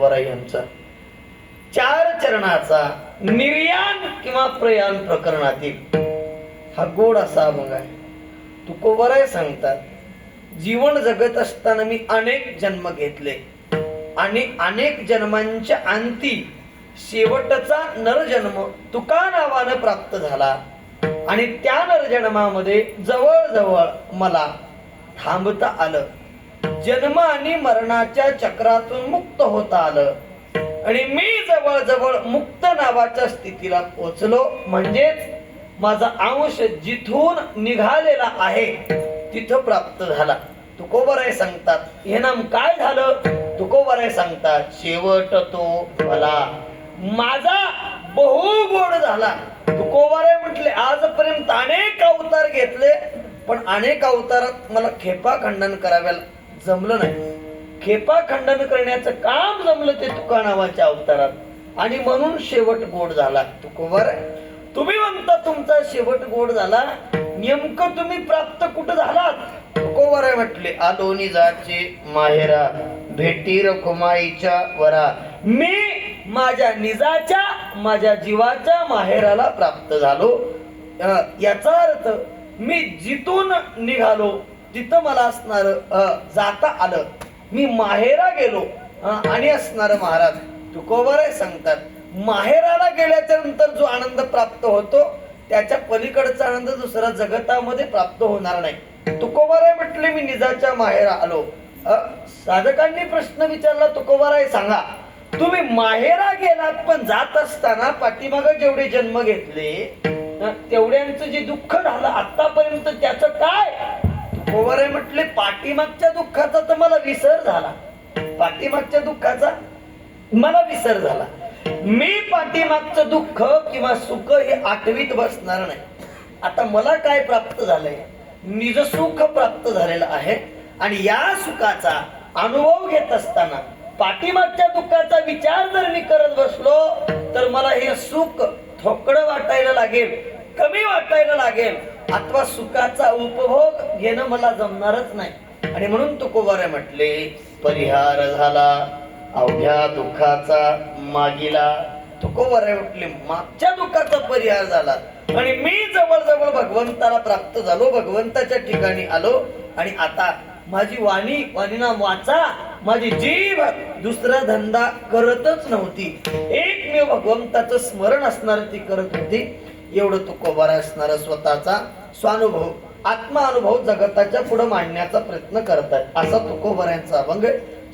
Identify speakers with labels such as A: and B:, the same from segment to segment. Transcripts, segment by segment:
A: तुकोबाराय यांचा 4 चरणाचा निर्याण किंवा प्रयाण प्रकरणातील हा गोड असा अभंग आहे. तुकोबाराय सांगतात, जीवन जगत असताना मी अनेक जन्म घेतले आणि अनेक जन्मांच्या अंती शेवटचा नरजन्म तुका नावानं प्राप्त झाला आणि त्या नरजन्मामध्ये जवळजवळ मला थांबता आलं. जन्म आणि मरणाच्या चक्रातून मुक्त होता आलं आणि मी जवळजवळ मुक्त नावाच्या स्थितीला पोचलो. म्हणजेच माझा अंश जिथून निघालेला आहे तिथं प्राप्त झाला. तुकोबाराय सांगतात, हे नाम काय झालं? तुकोबाराय सांगतात, शेवट तो मला माझा बहु गोड झाला. तुकोबाराय म्हटले, आजपर्यंत अनेक अवतार घेतले पण अनेक अवतारात मला खेपा खंडन करायला जमलं नाही. खेपा खंडन करण्याचं काम जमलं ते तुका नावाच्या अवतारात आणि म्हणून शेवट गोड झाला. तुकोबाराय, तुम्ही म्हणता तुमचा शेवट गोड झाला, नेमकं तुम्ही प्राप्त कुठं झालात? तुकोबाराय म्हटले, आलो निजाचे माहेरा भेटी रखुमाईच्या वरा. मी माझ्या निजाच्या माझ्या जीवाच्या माहेराला प्राप्त झालो. याचा अर्थ मी जिथून निघालो तिथं मला असणार जाता आलं. मी माहेरा गेलो आणि असणार महाराज. तुकोबाराय सांगतात, माहेराला गेल्याच्या नंतर जो आनंद प्राप्त होतो त्याच्या पलीकडचा आनंद दुसरा जगतामध्ये प्राप्त होणार नाही. तुकोबाराय म्हटले, मी निजाच्या माहेरा आलो. साधकांनी प्रश्न विचारला, तुकोबाराय सांगा, तुम्ही माहेरा गेलात पण जात असताना पाठीमागे जेवढे जन्म घेतले तेवढ्यांचं जे दुःख झालं आतापर्यंत त्याचं काय? तुकोबाराय म्हटले, पाठीमागच्या दुःखाचा तर मला विसर झाला. पाठीमागच्या दुःखाचा मला विसर झाला. मी पाठीमागचं दुःख किंवा सुख हे आठवीत बसणार नाही. आता मला काय प्राप्त झालंय? निज सुख प्राप्त झालेलं आहे आणि या सुखाचा अनुभव घेत असताना पाठीमागच्या दुःखाचा विचार जर मी करत बसलो तर मला हे सुख थोकडं वाटायला लागेल, कमी वाटायला लागेल अथवा सुखाचा उपभोग घेणं मला जमणारच नाही. आणि म्हणून तुकोबाराय म्हटले, परिहार झाला अवघ्या दुःखाचा मागीला. तुकोबाराय म्हटले, मागच्या दुःखाचा परिहार झाला आणि मी जवळजवळ भगवंताला प्राप्त झालो, भगवंताच्या ठिकाणी आलो आणि आता माझी वाणीना वाचा, माझी जीभ दुसरा धंदा करतच नव्हती. एकमेव भगवंताचं स्मरण असणार ती करत होती. एवढं तुकोबाराय असणार स्वतःचा स्वानुभव आत्मानुभव जगताच्या पुढे मांडण्याचा प्रयत्न करतात. असा तुकोबारायांचा अभंग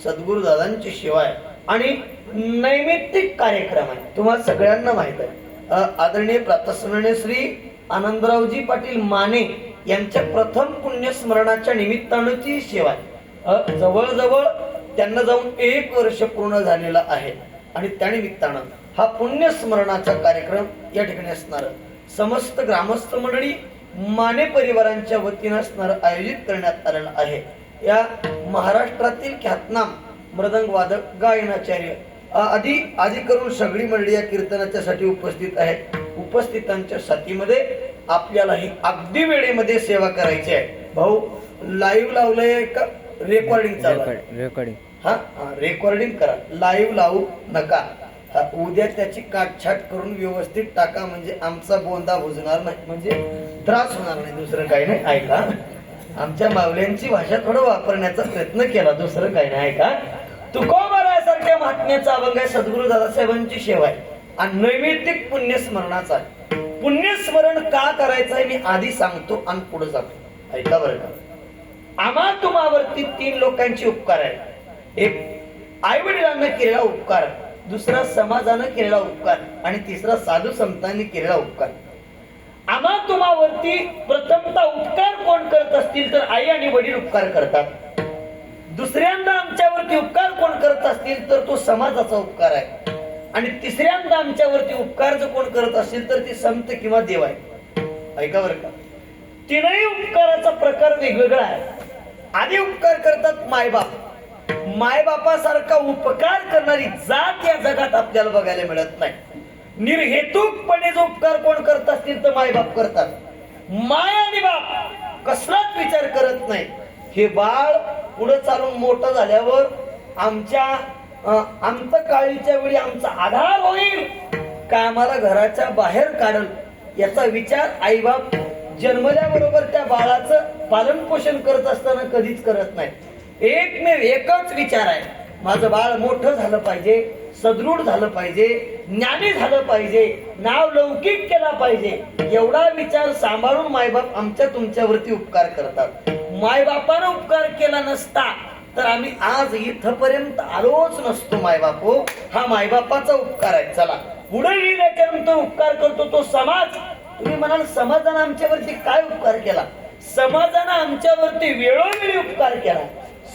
A: सद्गुरु दादांची सेवा आहे आणि नैमित्तिक कार्यक्रम आहे. तुम्हाला सगळ्यांना माहित आहे, आदरणीय प्रातस्मरणीय श्री आनंदरावजी पाटील माने यांच्या प्रथम पुण्यस्मरणाच्या निमित्तानंची सेवा आहे. जवळजवळ त्यांना जाऊन 1 वर्ष पूर्ण झालेला आहे आणि त्या निमित्तानं हा पुण्यस्मरणाचा कार्यक्रम या ठिकाणी असणार समस्त ग्रामस्थ मंडळी माने परिवारांच्या वतीनं असणार आयोजित करण्यात आलेला आहे. या महाराष्ट्रातील ख्यातनाम मृदंग वादक गायनाचार्य आदी करून सगळी मंडळी या कीर्तनाच्या साठी उपस्थित आहेत. उपस्थितांच्या साथीमध्ये आपल्याला ही अगदी वेळेमध्ये सेवा करायची आहे. भाऊ लाईव्ह लावलंय का रेकॉर्डिंग चालू आहे? रेकॉर्डिंग. हा, रेकॉर्डिंग करा, लाईव्ह लावू नका. उद्या त्याची काटछाट करून व्यवस्थित टाका, म्हणजे आमचा गोंदा बुजणार नाही, म्हणजे त्रास होणार नाही, दुसरं काही नाही. ऐका, आमच्या मावल्यांची भाषा थोडं वापरण्याचा प्रयत्न केला, दुसरं काही नाही. ऐका, तुकोबारायासारख्या महात्म्याचा अभंग आहे, सद्गुरु दादासाहेबांची सेवा आहे आणि नैमित्तिक पुण्यस्मरणाचा आहे. पुण्यस्मरण का करायचं आहे मी आधी सांगतो आणि पुढे जातो. ऐका बरं का, आम्हा तुम्हावरती 3 लोकांचे उपकार आहेत. एक आई वडिलांना केलेला उपकार, दुसरा समाजानं केलेला उपकार आणि तिसरा साधू संतांनी केलेला उपकार. आम्हा तुम्हावरती प्रथमतः उपकार कोण करत असतील तर आई आणि वडील उपकार करतात. दुसऱ्यांदा आमच्यावरती उपकार कोण करत असतील तर तो समाजाचा उपकार आहे आणि तिसऱ्यांदा आमच्यावरती उपकार जर कोण करत असेल तर ती संत किंवा देव आहे. ऐका बरं का, तीनही उपकाराचा प्रकार वेगवेगळा आहे. आधी उपकार करतात मायबाप. मायबापासारखा उपकार करणारी जात या जगात आपल्याला बघायला मिळत नाही. निर्हेतुकपणे जो उपकार कोण करत असतील तर मायबाप करतात. माय आणि बाप कसलाच विचार करत नाही. हे बाळ पुढे चालून मोठं झाल्यावर आमच्या आमचं काळीच्या वेळी आमचा आधार होईल का आम्हाला घराच्या बाहेर काढल याचा विचार आईबाप जन्मल्याबरोबर त्या बाळाचं पालन पोषण करत असताना कधीच करत नाही। एकमेव एकच विचार आहे, माझं बाळ मोठं झालं पाहिजे, सदृढ झालं पाहिजे, ज्ञानी झालं पाहिजे, नाव लौकिक केला पाहिजे, एवढा विचार सांभाळून मायबाप आमच्या तुमच्यावरती उपकार करतात। मायबापानं उपकार केला नसता तर आम्ही आज इथपर्यंत आलोच नसतो। मायबापो हा मायबापाचा उपकार आहे। चला पुढे गेल्यानंतर उपकार करतो तो समाज। तुम्ही म्हणाल समाजानं आमच्यावरती काय उपकार केला? समाजानं आमच्यावरती वेळोवेळी उपकार केला।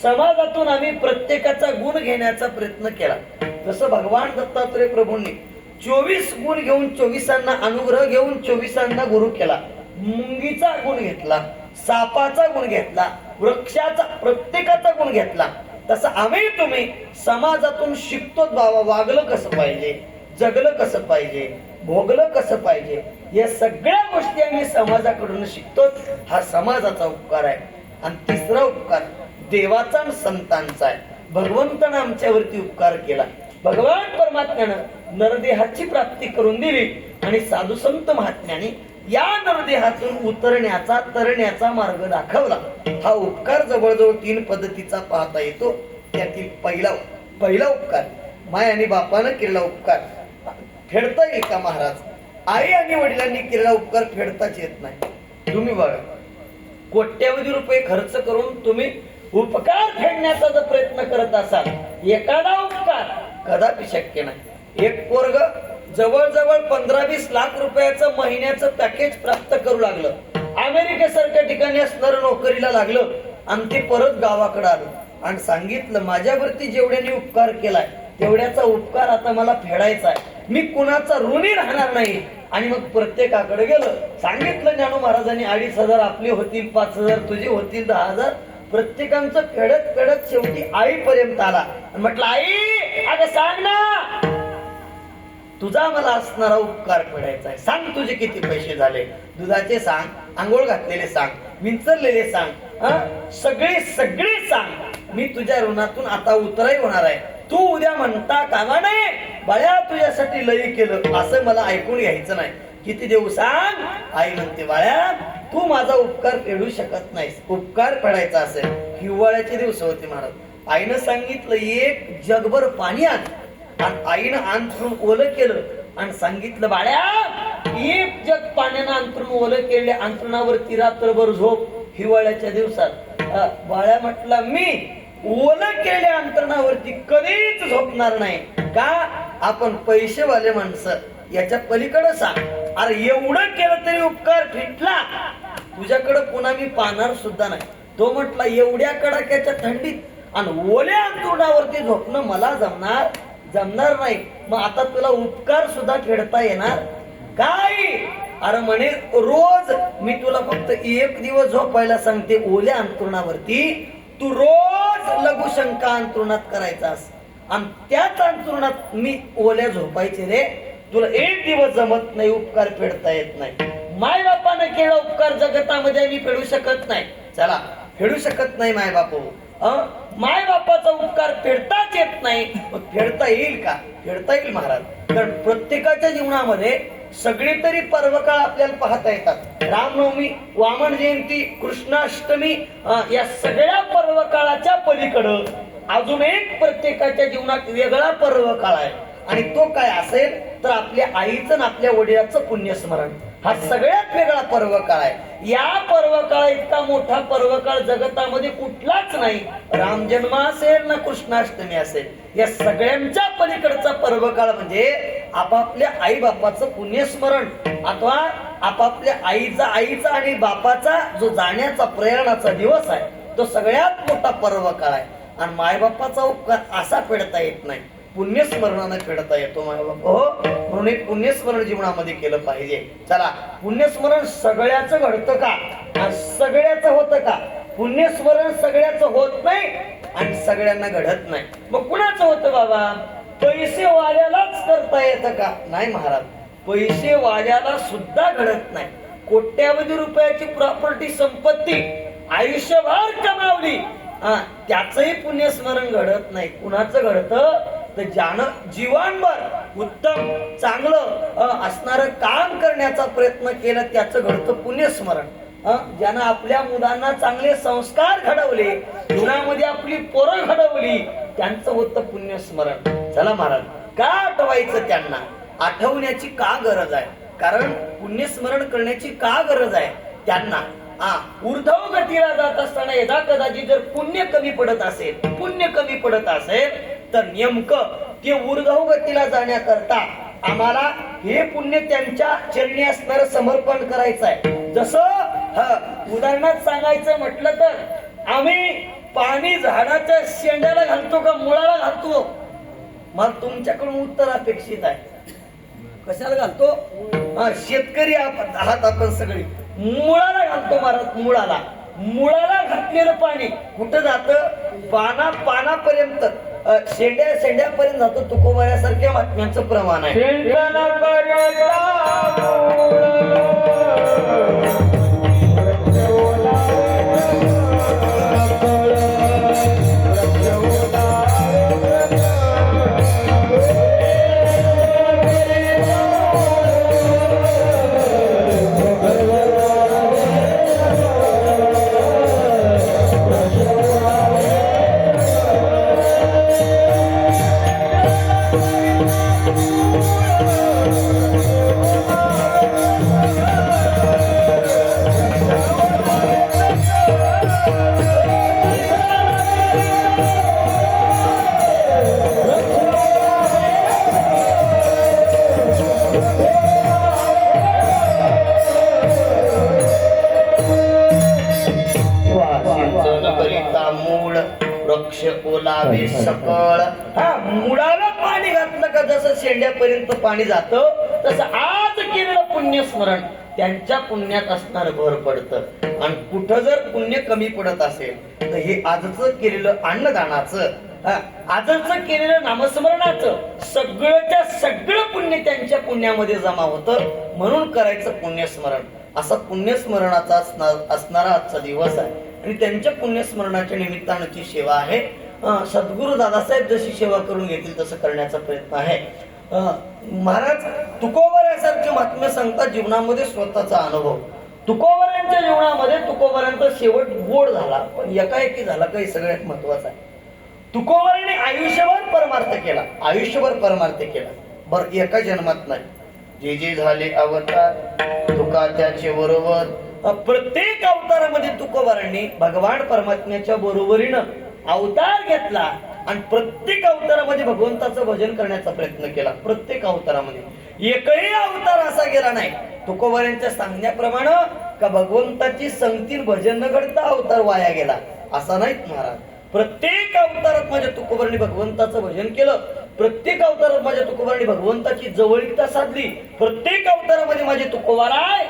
A: समाजातून आम्ही प्रत्येकाचा गुण घेण्याचा प्रयत्न केला। जसं भगवान दत्तात्रय प्रभूंनी 24 गुण घेऊन 24 अनुग्रह घेऊन 24 गुरु केला। मुंगीचा गुण घेतला, सापाचा गुण घेतला, वृक्षाचा प्रत्येकाचा गुण घेतला। तसं आम्ही तुम्ही समाजातून शिकतो बाबा, वागलं कसं पाहिजे, जगलं कसं पाहिजे, भोगलं कसं पाहिजे, या सगळ्या गोष्टी आम्ही समाजाकडून शिकतो। हा समाजाचा उपकार आहे। आणि तिसरा उपकार देवाचा आणि संतांचा आहे। भगवंतानं आमच्यावरती उपकार केला। भगवान परमात्म्यानं नरदेहाची प्राप्ती करून दिली आणि साधू संत महात्म्याने या नरदेहातून उतरण्याचा तरण्याचा मार्ग दाखवला। हा उपकार जवळजवळ 3 पद्धतीचा पाहता येतो। त्यातील पहिला उपकार माय आणि बापानं केलेला उपकार फेडता येईल का महाराज? आई आणि वडिलांनी केलेला उपकार फेडताच येत नाही। तुम्ही बघा, कोट्यावधी रुपये खर्च करून तुम्ही उपकार फेडण्याचा जर प्रयत्न करत असाल, एखादा उपकार कदापि शक्य नाही। एक पोरग जवळजवळ 15-20 लाख रुपयाचं महिन्याचं पॅकेज प्राप्त करू लागलं, अमेरिकेसारख्या ठिकाणी असणारं नोकरीला लागलं आणि ते परत गावाकडे आलं आणि सांगितलं माझ्यावरती जेवढ्याने उपकार केलाय तेवढ्याचा उपकार आता मला फेडायचा आहे, मी कुणाचा ऋणी राहणार नाही। आणि मग प्रत्येकाकडे गेलं, सांगितलं ज्ञानू महाराजांनी 2,500 आपले होतील, 5,000 तुझे होतील, 10,000 प्रत्येकांचं फेडत फेडत शेवटी आईपर्यंत आला आणि म्हटलं आई अगं सांग ना, तुझा मला असणारा उपकार फेडायचा आहे, सांग तुझे किती पैसे झाले, दुधाचे सांग, आंघोळ घातलेले सांग, विंचरलेले सांग, सगळे सांग, मी तुझ्या ऋणातून आता उतराई होणार आहे। तू उद्या म्हणता कामा नये बाळ्या तुझ्यासाठी लई केलं असं मला ऐकून घ्यायचं नाही। किती देऊ सांग? आई म्हणते बाळ्या तू माझा उपकार फेडू शकत नाहीस, उपकार फेडायचा असेल हिवाळ्याचे दिवस होते महाराज, आईनं सांगितलं एक जगभर पाणी आण, आणि आईनं अंथरून ओलं केलं आणि सांगितलं बाळ्या एक जग पाण्यानं अंथरून ओलं केले, अंथरुणावरती रात्रभर झोप हिवाळ्याच्या दिवसात। बाळ्या म्हटला मी ओलं केल्या अंतरणावरती कधीच झोपणार नाही का? आपण पैसेवाले माणसं याच्या पलीकडे सांग, अरे एवढं केलं तरी उपकार फिटला, तुझ्याकडे पुन्हा मी पाहणार सुद्धा नाही। तो म्हटला एवढ्या कडाक्याच्या थंडीत आणि ओल्या अंतरुणावरती झोपणं मला जमणार नाही, मग आता तुला उपकार सुद्धा फेडता येणार काय? अरे म्हणे रोज मी तुला फक्त 1 दिवस झोपायला सांगते ओल्या अंतरुणावरती, तू रोज लघुशंका अंतरुणात करायचास आणि त्याच अंतरुणात मी ओल्या झोपायचे रे, तुला 1 दिवस जमत नाही, उपकार फेडता येत नाही। माय बापानं केला उपकार जगतामध्ये मी फेडू शकत नाही। चला फेडू शकत नाही माय बापू, माय बापाचा उपकार फेडताच येत नाही, मग फेडता येईल का? फेडता येईल महाराज। कारण प्रत्येकाच्या जीवनामध्ये सगळे तरी पर्वकाळ आपल्याला पाहता येतात। रामनवमी, वामन जयंती, कृष्णाष्टमी या सगळ्या पर्वकाळाच्या पलीकडं अजून एक प्रत्येकाच्या जीवनात वेगळा पर्वकाळ आहे आणि तो काय असेल तर आपल्या आईचं आणि आपल्या वडिलांचं पुण्यस्मरण हा सगळ्यात वेगळा पर्वकाळ आहे। या पर्वकाळ इतका मोठा पर्वकाळ जगतामध्ये कुठलाच नाही। राम जन्म असेल ना कृष्णाष्टमी असेल, या सगळ्यांच्या पलीकडचा पर्वकाळ म्हणजे आपापल्या आई बापाचं पुण्यस्मरण अथवा आपापल्या आईचा आणि बापाचा जो जाण्याचा प्रयाणाचा दिवस आहे तो सगळ्यात मोठा पर्वकाळ आहे। आणि मायबापाचा उपकार असा फेडता येत नाही, पुण्यस्मरणाने फेडता येतो मायबाप हो, म्हणून एक पुण्यस्मरण जीवनामध्ये केलं पाहिजे। चला पुण्यस्मरण सगळ्याचं घडतं का? सगळ्याचं होतं का? पुण्यस्मरण सगळ्याचं होत नाही आणि सगळ्यांना घडत नाही, मग कुणाचं होतं बाबा? पैसे वाल्यालाच करता येतं का? नाही महाराज, पैसे वाल्याला सुद्धा घडत नाही। कोट्यावधी रुपयाची प्रॉपर्टी संपत्ती आयुष्यभर कमावली त्याचंही पुण्यस्मरण घडत नाही। कुणाचं घडतं? तर ज्यानं जीवनभर उत्तम चांगलं असणारं काम करण्याचा प्रयत्न केला त्याचं घडतं पुण्यस्मरण. ज्यानं आपल्या मुलांना चांगले संस्कार घडवले, जीवनामध्ये आपली पोरं घडवली, त्यांचं होतं पुण्यस्मरण. चला महाराज, का आठवायचं त्यांना? आठवण्याची का गरज आहे? कारण पुण्यस्मरण करण्याची का गरज आहे त्यांना? ऊर्ध्व गतीला जात असताना यदा कदाचित जर पुण्य कमी पडत असेल तर नेमकं ते ऊर्ध्व गतीला जाण्याकरता आम्हाला हे पुण्य त्यांच्या चरणी असणारं समर्पण करायचं आहे. जसं उदाहरणात सांगायचं म्हटलं तर आम्ही पाणी झाडाच्या शेंड्याला घालतो का मुळाला घालतो? मग तुमच्याकडून उत्तर अपेक्षित आहे. कशाला घालतो? शेतकरी आहात आपण सगळी. मुळाला घालतो महाराज. मुळाला घातलेलं पाणी कुठं जातं? पानापर्यंत, शेंड्यापर्यंत जातो. तुकोबाऱ्यासारख्या बातम्यांचं प्रमाण आहे. सकळ. मुळाला पाणी घातलं का जसं शेंड्यापर्यंत पाणी जातं, तसं आज केलेलं पुण्यस्मरण त्यांच्या पुण्यात असणार भर पडतं. आणि कुठं जर पुण्य कमी पडत असेल तर हे आजचं केलेलं अन्नदानाचं, आजचं केलेलं नामस्मरणाचं सगळं पुण्य त्यांच्या पुण्यामध्ये जमा होतं. म्हणून करायचं पुण्यस्मरण. असा पुण्यस्मरणाचा असणारा आजचा दिवस आहे आणि त्यांच्या पुण्यस्मरणाच्या निमित्तानची सेवा आहे. सद्गुरु दादासाहेब जशी सेवा करून घेतील तसं करण्याचा प्रयत्न आहे. महाराज तुकोबाऱ्यासारखे महात्म्य सांगतात जीवनामध्ये स्वतःचा अनुभव. तुकोबाऱ्यांच्या जीवनामध्ये तुकोबाऱ्यांचा शेवट गोड झाला, पण एकाएकी झाला काही सगळ्यात महत्वाचा आहे. तुकोबाऱ्यांनी आयुष्यभर परमार्थ केला. बरं, एका जन्मात नाही. जे जे झाले अवतार तुका त्याचे बरोबर. प्रत्येक अवतारामध्ये तुकोबाऱ्यांनी भगवान परमात्म्याच्या बरोबरीनं अवतार घेतला आणि प्रत्येक अवतारामध्ये भगवंताचं भजन करण्याचा प्रयत्न केला. प्रत्येक अवतारामध्ये एकही अवतार असा गेला नाही तुकोबाऱ्यांच्या सांगण्याप्रमाणे का भगवंताची संगतीन भजन न घडता अवतार वाया गेला, असा नाहीत महाराज. प्रत्येक अवतारात माझ्या तुकोबारांनी भगवंताचं भजन केलं. प्रत्येक अवतारात माझ्या तुकोबारांनी भगवंताची जवळीकता साधली. प्रत्येक अवतारामध्ये माझे तुकोबाराय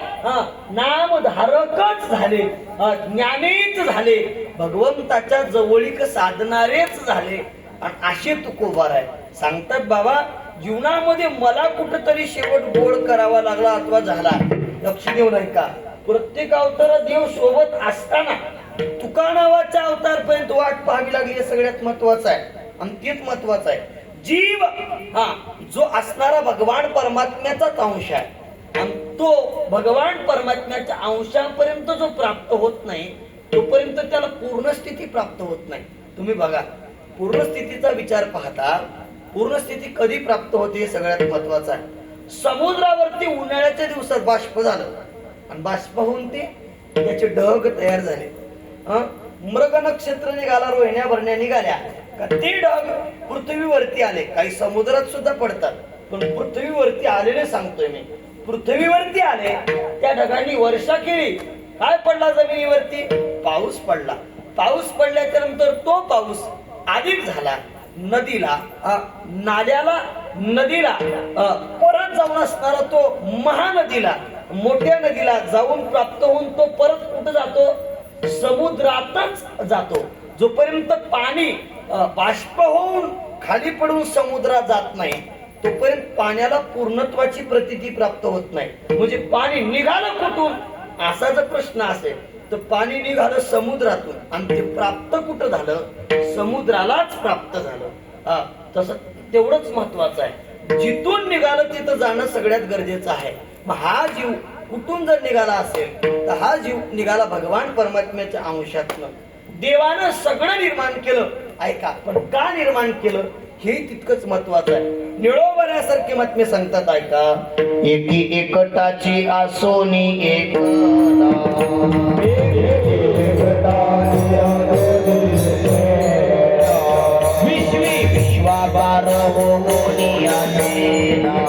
A: नामधारकच झाले, ज्ञानीच झाले, भगवंताच्या जवळीक साधणारेच झाले. आणि असे तुकोबाराय सांगतात बाबा जीवनामध्ये मला कुठंतरी शेवट गोड करावा लागला अथवा झाला, लक्ष देऊ नाही का? प्रत्येक अवतार देव सोबत असताना तुका नावाच्या अवतार पर्यंत वाट पाहावी लागली. हे सगळ्यात महत्वाचं आहे आणि तेच महत्वाचं आहे. जीव जो असणारा भगवान परमात्म्याचाच अंश आहे आणि तो भगवान परमात्म्याच्या अंशापर्यंत जो प्राप्त होत नाही तोपर्यंत त्याला पूर्ण स्थिती प्राप्त होत नाही. तुम्ही बघा, पूर्ण स्थितीचा विचार पाहता पूर्ण स्थिती कधी प्राप्त होते हे सगळ्यात महत्वाचं आहे. समुद्रावरती उन्हाळ्याच्या दिवसात बाष्प झालं आणि बाष्प होऊन त्याचे ढग तयार झाले. मृग नक्षत्र निघाला, रोहिण्या भरण्या निघाल्या का ते ढग पृथ्वीवरती आले. काही समुद्रात सुद्धा पडतात पण पृथ्वीवरती आलेले सांगतोय मी. पृथ्वीवरती आले, त्या ढगांनी वर्षा केली. काय पडला जमिनीवरती? पाऊस पडला. पाऊस पडल्याच्या नंतर तो पाऊस अधिक झाला. नदीला, नाल्याला, नदीला परत जाऊन असणारा तो महानदीला, मोठ्या नदीला जाऊन प्राप्त होऊन तो परत कुठं जातो? समुद्रातच जातो. जोपर्यंत पाणी बाष्प होऊन खाली पडून समुद्रात जात नाही तोपर्यंत पाण्याला पूर्णत्वाची प्रतीती प्राप्त होत नाही. म्हणजे पाणी निघालं कुठून असा जर प्रश्न असेल तर पाणी निघालं समुद्रातून आणि ते प्राप्त कुठं झालं? समुद्रालाच प्राप्त झालं. तसं तेवढंच महत्वाचं आहे. जिथून निघालं तिथं जाणं सगळ्यात गरजेचं आहे. मग हा जीव कुठून जर निघाला असेल तर हा जीव निघाला भगवान परमात्म्याच्या अंशातनं. देवानं सगळं निर्माण केलं, ऐका, पण का निर्माण केलं हे तितकंच महत्वाचं आहे. निळोबऱ्यासारखी महात्मे सांगतात, ऐका. एकी एकटाची आसोनी एकला, विश्वी विश्वाबार होनी आलेला,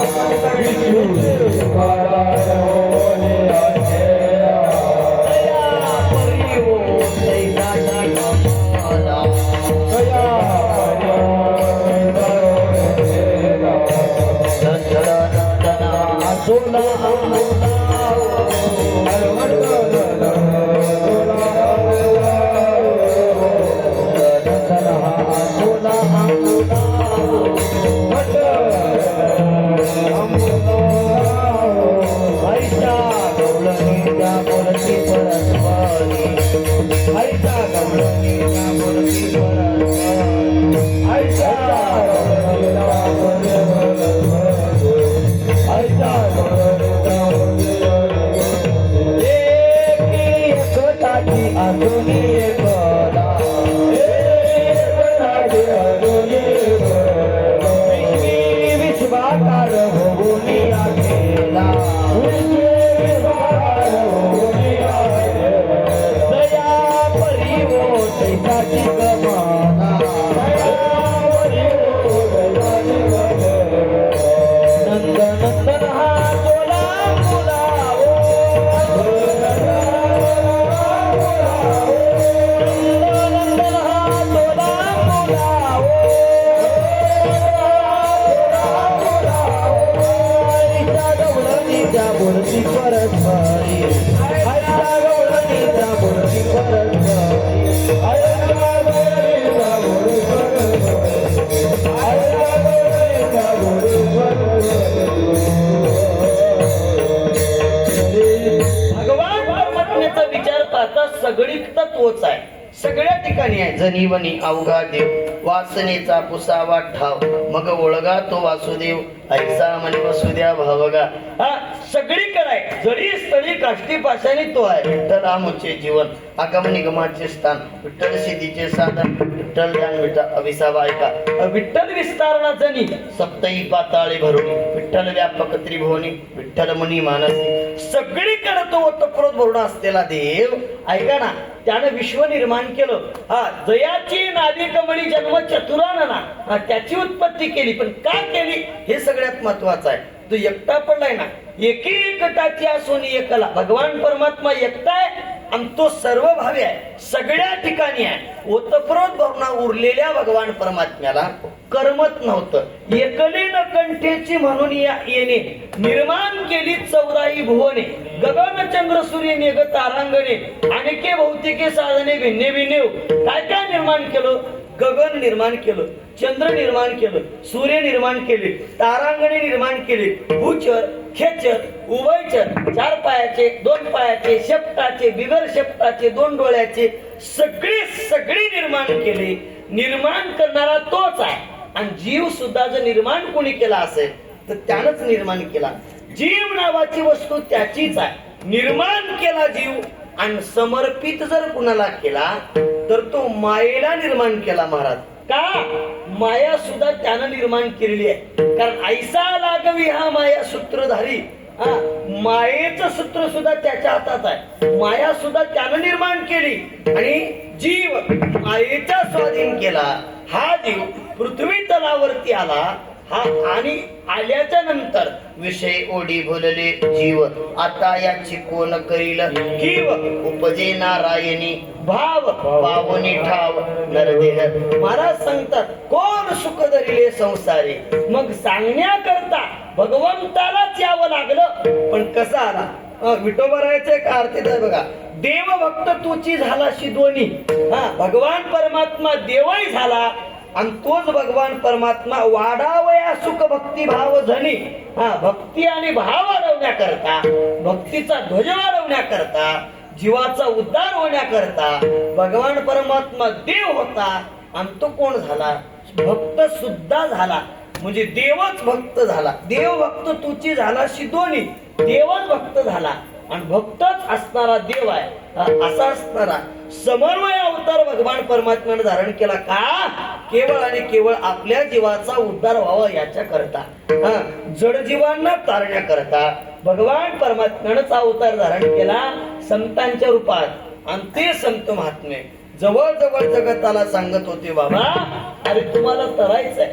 A: सगळीकडे तोच आहे, सगळ्या ठिकाणी आहे. जनीवनी अवघा देव, वासनेचा पुसावा ठाव, मग ओळगा तो वासुदेव, ऐसा म्हणे वसुद्या भावगा. हा सगळीकडे आहे, जरी स्थळी काष्टी पाशाने तो आहे. विठ्ठल आमुचे जीवन, आगम निगमाचे स्थान, विठ्ठल सिद्धीचे साधन, विठ्ठल ज्ञान विठा अभिसावा. ऐका. विठ्ठल विस्तारणा जनी, सप्तही पाताळे भरून, विठ्ठल व्यापक त्रिभुवनी, विठ्ठल मुनी मानसी. सगळीकडे तो ओतप्रोत भरून असलेला देव, ऐका ना, त्यानं विश्व निर्माण केलं. हा जयाची नाभी कमळी जन्म चतुरानना, त्याची उत्पत्ती केली. पण का केली हे सगळ्यात महत्वाचं आहे. तो एकटा पडलाय ना, एकी एकटाची आसोनी एकला. भगवान परमात्मा एकटा आहे आणि तो सर्व भावी आहे, सगळ्या ठिकाणी आहे. ओतप्रोत भरून उरलेल्या भगवान परमात्म्याला कर्मत नव्हतं. एकली न कंठेची म्हणून येणे, निर्माण केली 14 भुवने, गगन चंद्र सूर्य नेग तारांगणे, अनेके भौतिके साधने भिन्ने भिन्ने. काय काय निर्माण केलं? गगन निर्माण केलं, चंद्र निर्माण केलं, सूर्य निर्माण केले, तारांगणे निर्माण केले, भूचर, खेचर, उभयचर, 4 पायाचे, 2 पायाचे, शेपटाचे, बिगर शेपटाचे, 2 डोळ्याचे, सगळी निर्माण केले. निर्माण करणारा तोच आहे. आणि जीव सुद्धा जर निर्माण कोणी केला असेल तर त्यानंच निर्माण केला. जीव नावाची वस्तू त्याचीच आहे. निर्माण केला जीव आणि समर्पित जर कुणाला केला तर तो मायेला निर्माण केला महाराज. का? माया सुद्धा त्यानं निर्माण केलेली आहे. कारण ऐसा लागवी हा माया सूत्रधारी. मायेचं सूत्र सुद्धा त्याच्या हातात आहे. माया सुद्धा त्यानं निर्माण केली आणि जीव मायेचा स्वाधीन केला. हा जीव पृथ्वी तलावरती आला. हा आणि आल्याच्या नंतर विषय ओढी बोलले जीव, आता याची कोण करील कीव, उपजे नारायणी भाव, पावनी ठाव नरदेह. महाराज सांगतात, कोण सुख धरिले संसारी. मग सांगण्याकरता भगवंतालाच यावं लागलं. पण कसं आला? विठोबरायचं एक आरतीत आहे बघा, देव भक्त तुची झालाशी दोन्ही. भगवान परमात्मा देवही झाला आणि तोच भगवान परमात्मा वाढावया सुख भक्ती भाव झणी. भक्ती आणि भाव वाढवण्याकरता, भक्तीचा ध्वज वाढवण्याकरता, जीवाचा उद्धार होण्याकरता भगवान परमात्मा देव होता आणि तो कोण झाला? भक्त सुद्धा झाला. म्हणजे देवच भक्त झाला. देव भक्त तुची झाला दोन्ही. देवच भक्त झाला आणि भक्तच असणारा देव आहे असा असणारा समन्वय अवतार भगवान परमात्म्याने धारण केला. का? केवळ आणि केवळ आपल्या जीवाचा उद्धार व्हावा याच्या करता, जड जीवांना तारण्याकरता भगवान परमात्म्यानेच अवतार धारण केला संतांच्या रूपात. आणि ते संत महात्मे जवळ जवळ जगताला सांगत होते, बाबा अरे तुम्हाला तरायचंय,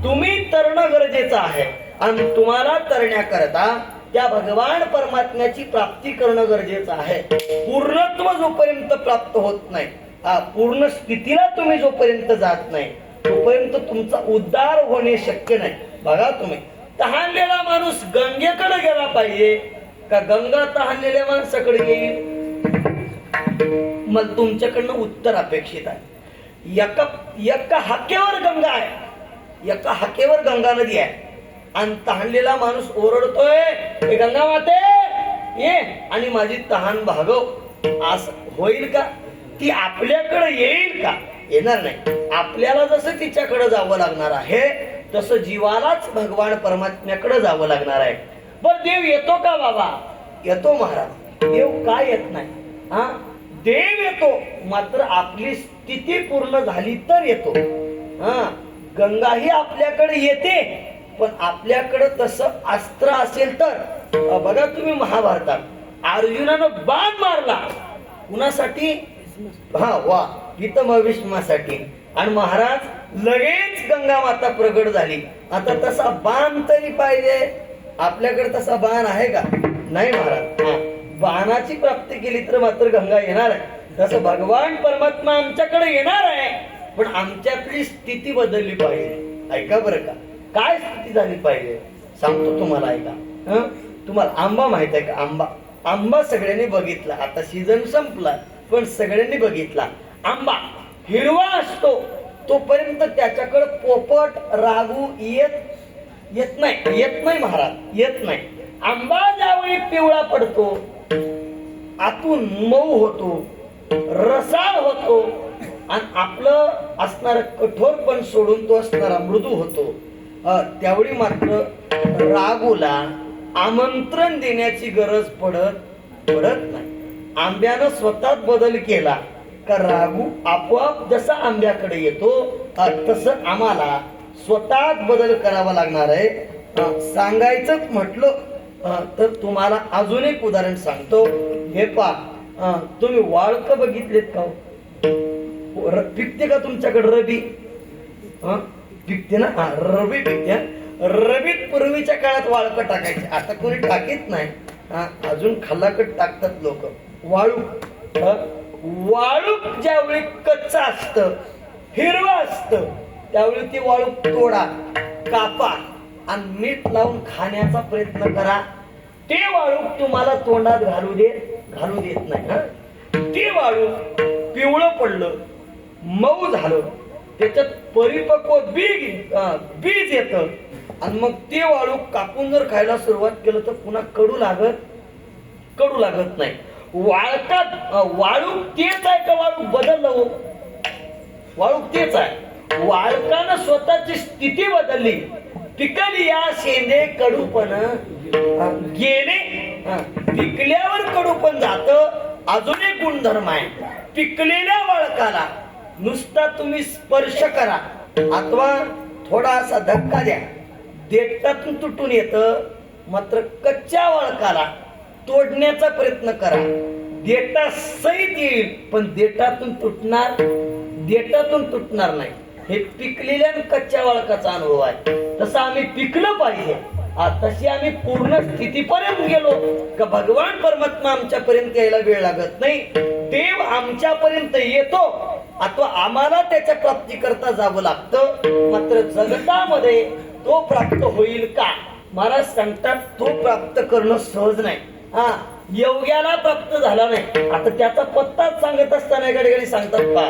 A: तुम्ही तरणं गरजेचं आहे आणि तुम्हाला तरण्याकरता त्या भगवान परमात्म्याची प्राप्ती करणं गरजेचं आहे. पूर्णत्व जोपर्यंत प्राप्त होत नाही, पूर्ण स्थितीला तुम्ही जोपर्यंत जात नाही तोपर्यंत तुमचा उद्धार होणे शक्य नाही. बघा तुम्ही, तहानलेला माणूस गंगेकडे गेला पाहिजे का गंगा तहानलेल्या माणसाकडे येईल? मला तुमच्याकडनं उत्तर अपेक्षित आहे. एका हाकेवर गंगा आहे, एका हाकेवर गंगा नदी आहे आणि तहानलेला माणूस ओरडतोय, हे गंगा माते ये आणि माझी तहान भागव. असं होईल का? ती आपल्याकडे येईल का? येणार नाही. आपल्याला जसं तिच्याकडे जावं लागणार आहे तसं जीवालाच भगवान परमात्म्याकडे जावं लागणार आहे. पण देव येतो का बाबा? येतो महाराज. देव काय येत नाही? देव येतो, मात्र आपली स्थिती पूर्ण झाली तर येतो. गंगा ही आपल्याकडे येते, पण आपल्याकडे तसं अस्त्र असेल तर. बघा तुम्ही महाभारतात अर्जुनानं बाण मारला कुणासाठी? भीष्मासाठी. आणि महाराज लगेच गंगा माता प्रगट झाली. आता तसा बाण तरी पाहिजे. आपल्याकडे तसा बाण आहे का? नाही महाराज. बाणाची प्राप्ती केली तर मात्र गंगा येणार आहे. तसं भगवान परमात्मा आमच्याकडे येणार आहे, पण आमच्यातली स्थिती बदलली पाहिजे. ऐका बरं का, काय स्थिती झाली पाहिजे सांगतो तुम्हाला. ऐका. तुम्हाला आंबा माहित आहे का? आंबा सगळ्यांनी बघितला. आता सीझन संपला पण सगळ्यांनी बघितला. आंबा हिरवा असतो तोपर्यंत त्याच्याकडे पोपट रागू येत नाही महाराज, येत नाही. आंबा ज्यावेळी पिवळा पडतो, आतून मऊ होतो, रसाळ होतो आणि आपलं असणारं कठोरपण सोडून तो असणारा मृदू होतो, त्यावेळी मात्र रागूला आमंत्रण देण्याची गरज पडत नाही. आंब्यानं स्वतःच बदल केला का रागू आपोआप जसा आंब्याकडे येतो तसं आम्हाला स्वतःच बदल करावा लागणार आहे. सांगायचं म्हटलं तर तुम्हाला अजून एक उदाहरण सांगतो. हे पहा, तुम्ही वाळक बघितलेत का? पिकते का तुमच्याकडे? रबी पिकते ना? रबी पिकते. रबीत पूर्वीच्या काळात वाळक टाकायचे, आता कोणी टाकीत नाही. अजून खाल्लाकट टाकतात लोक. वाळूक ज्यावेळी कच्चा असत, हिरवा असत, त्यावेळी ती वाळूक तोडा, कापा आणि मीठ लावून खाण्याचा प्रयत्न करा. ते वाळूक तुम्हाला तोंडात घालू देत नाही. ते वाळूक पिवळं पडलं, मऊ झालं, त्याच्यात परिपक्व बीज येत आणि मग ते वाळूक कापून जर खायला सुरुवात केलं तर पुन्हा कडू लागत नाही. वाळूक तेच आहे का वाळूक बदललं? हो, वाळूक तेच आहे. वाळकानं स्वतःची स्थिती बदलली. पिकली या शेंदे कडूपण गेले, पिकल्यावर कडूपण जात. अजून एक गुणधर्म आहे, पिकलेल्या वाळकाला नुसता तुम्ही स्पर्श करा अथवा थोडासा धक्का द्या, देठातून तुटून येत. मात्र कच्च्या वाळकाला तोडण्याचा प्रयत्न करा, देठा सहित येईल पण देठातून तुटणार नाही. हे पिकलेल्या कच्च्या वाळकाचा अनुभव आहे. तसं आम्ही पिकलं पाहिजे. तशी आम्ही पूर्ण स्थितीपर्यंत गेलो का भगवान परमात्मा आमच्यापर्यंत यायला वेळ लागत नाही. देव आमच्यापर्यंत येतो अथवा आम्हाला त्याच्या प्राप्ती करता जावं लागतं. मात्र जगतामध्ये तो प्राप्त होईल का? महाराज सांगतात तो प्राप्त करणं सहज नाही. योग्याला प्राप्त झाला नाही. आता त्याचा पत्ताच सांगत असताना घडी सांगतात पा,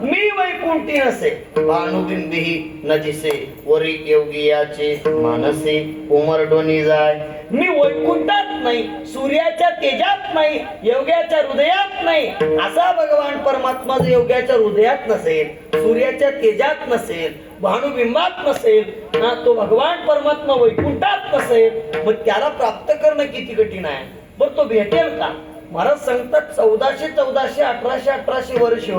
A: मी वैकुंठी नसे भानुबिंबी नदिसे वरी योगियाचे मानसे उमरडोनी जाय. मी वैकुंठात नाही, सूर्याच्या तेजात नाही, योग्याच्या हृदयात नाही. असा भगवान परमात्मा योग्याच्या हृदयात नसेल, सूर्याच्या तेजात नसेल, भानुबिंबात नसेल ना, तो भगवान परमात्मा वैकुंठात नसेल, मग त्याला प्राप्त करणं किती कठीण आहे. बरं तो भेटेल का? महाराज सांगतात 1400 1800 वर्ष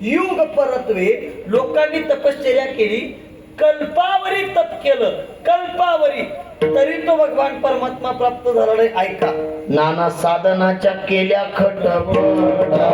A: युग परत्वे लोकांनी तपश्चर्या केली, कल्पावरी तप केलं, कल्पावरी, तरी तो भगवान परमात्मा प्राप्त झाला नाही. ऐका, नाना साधनाच्या केल्या खटपटा,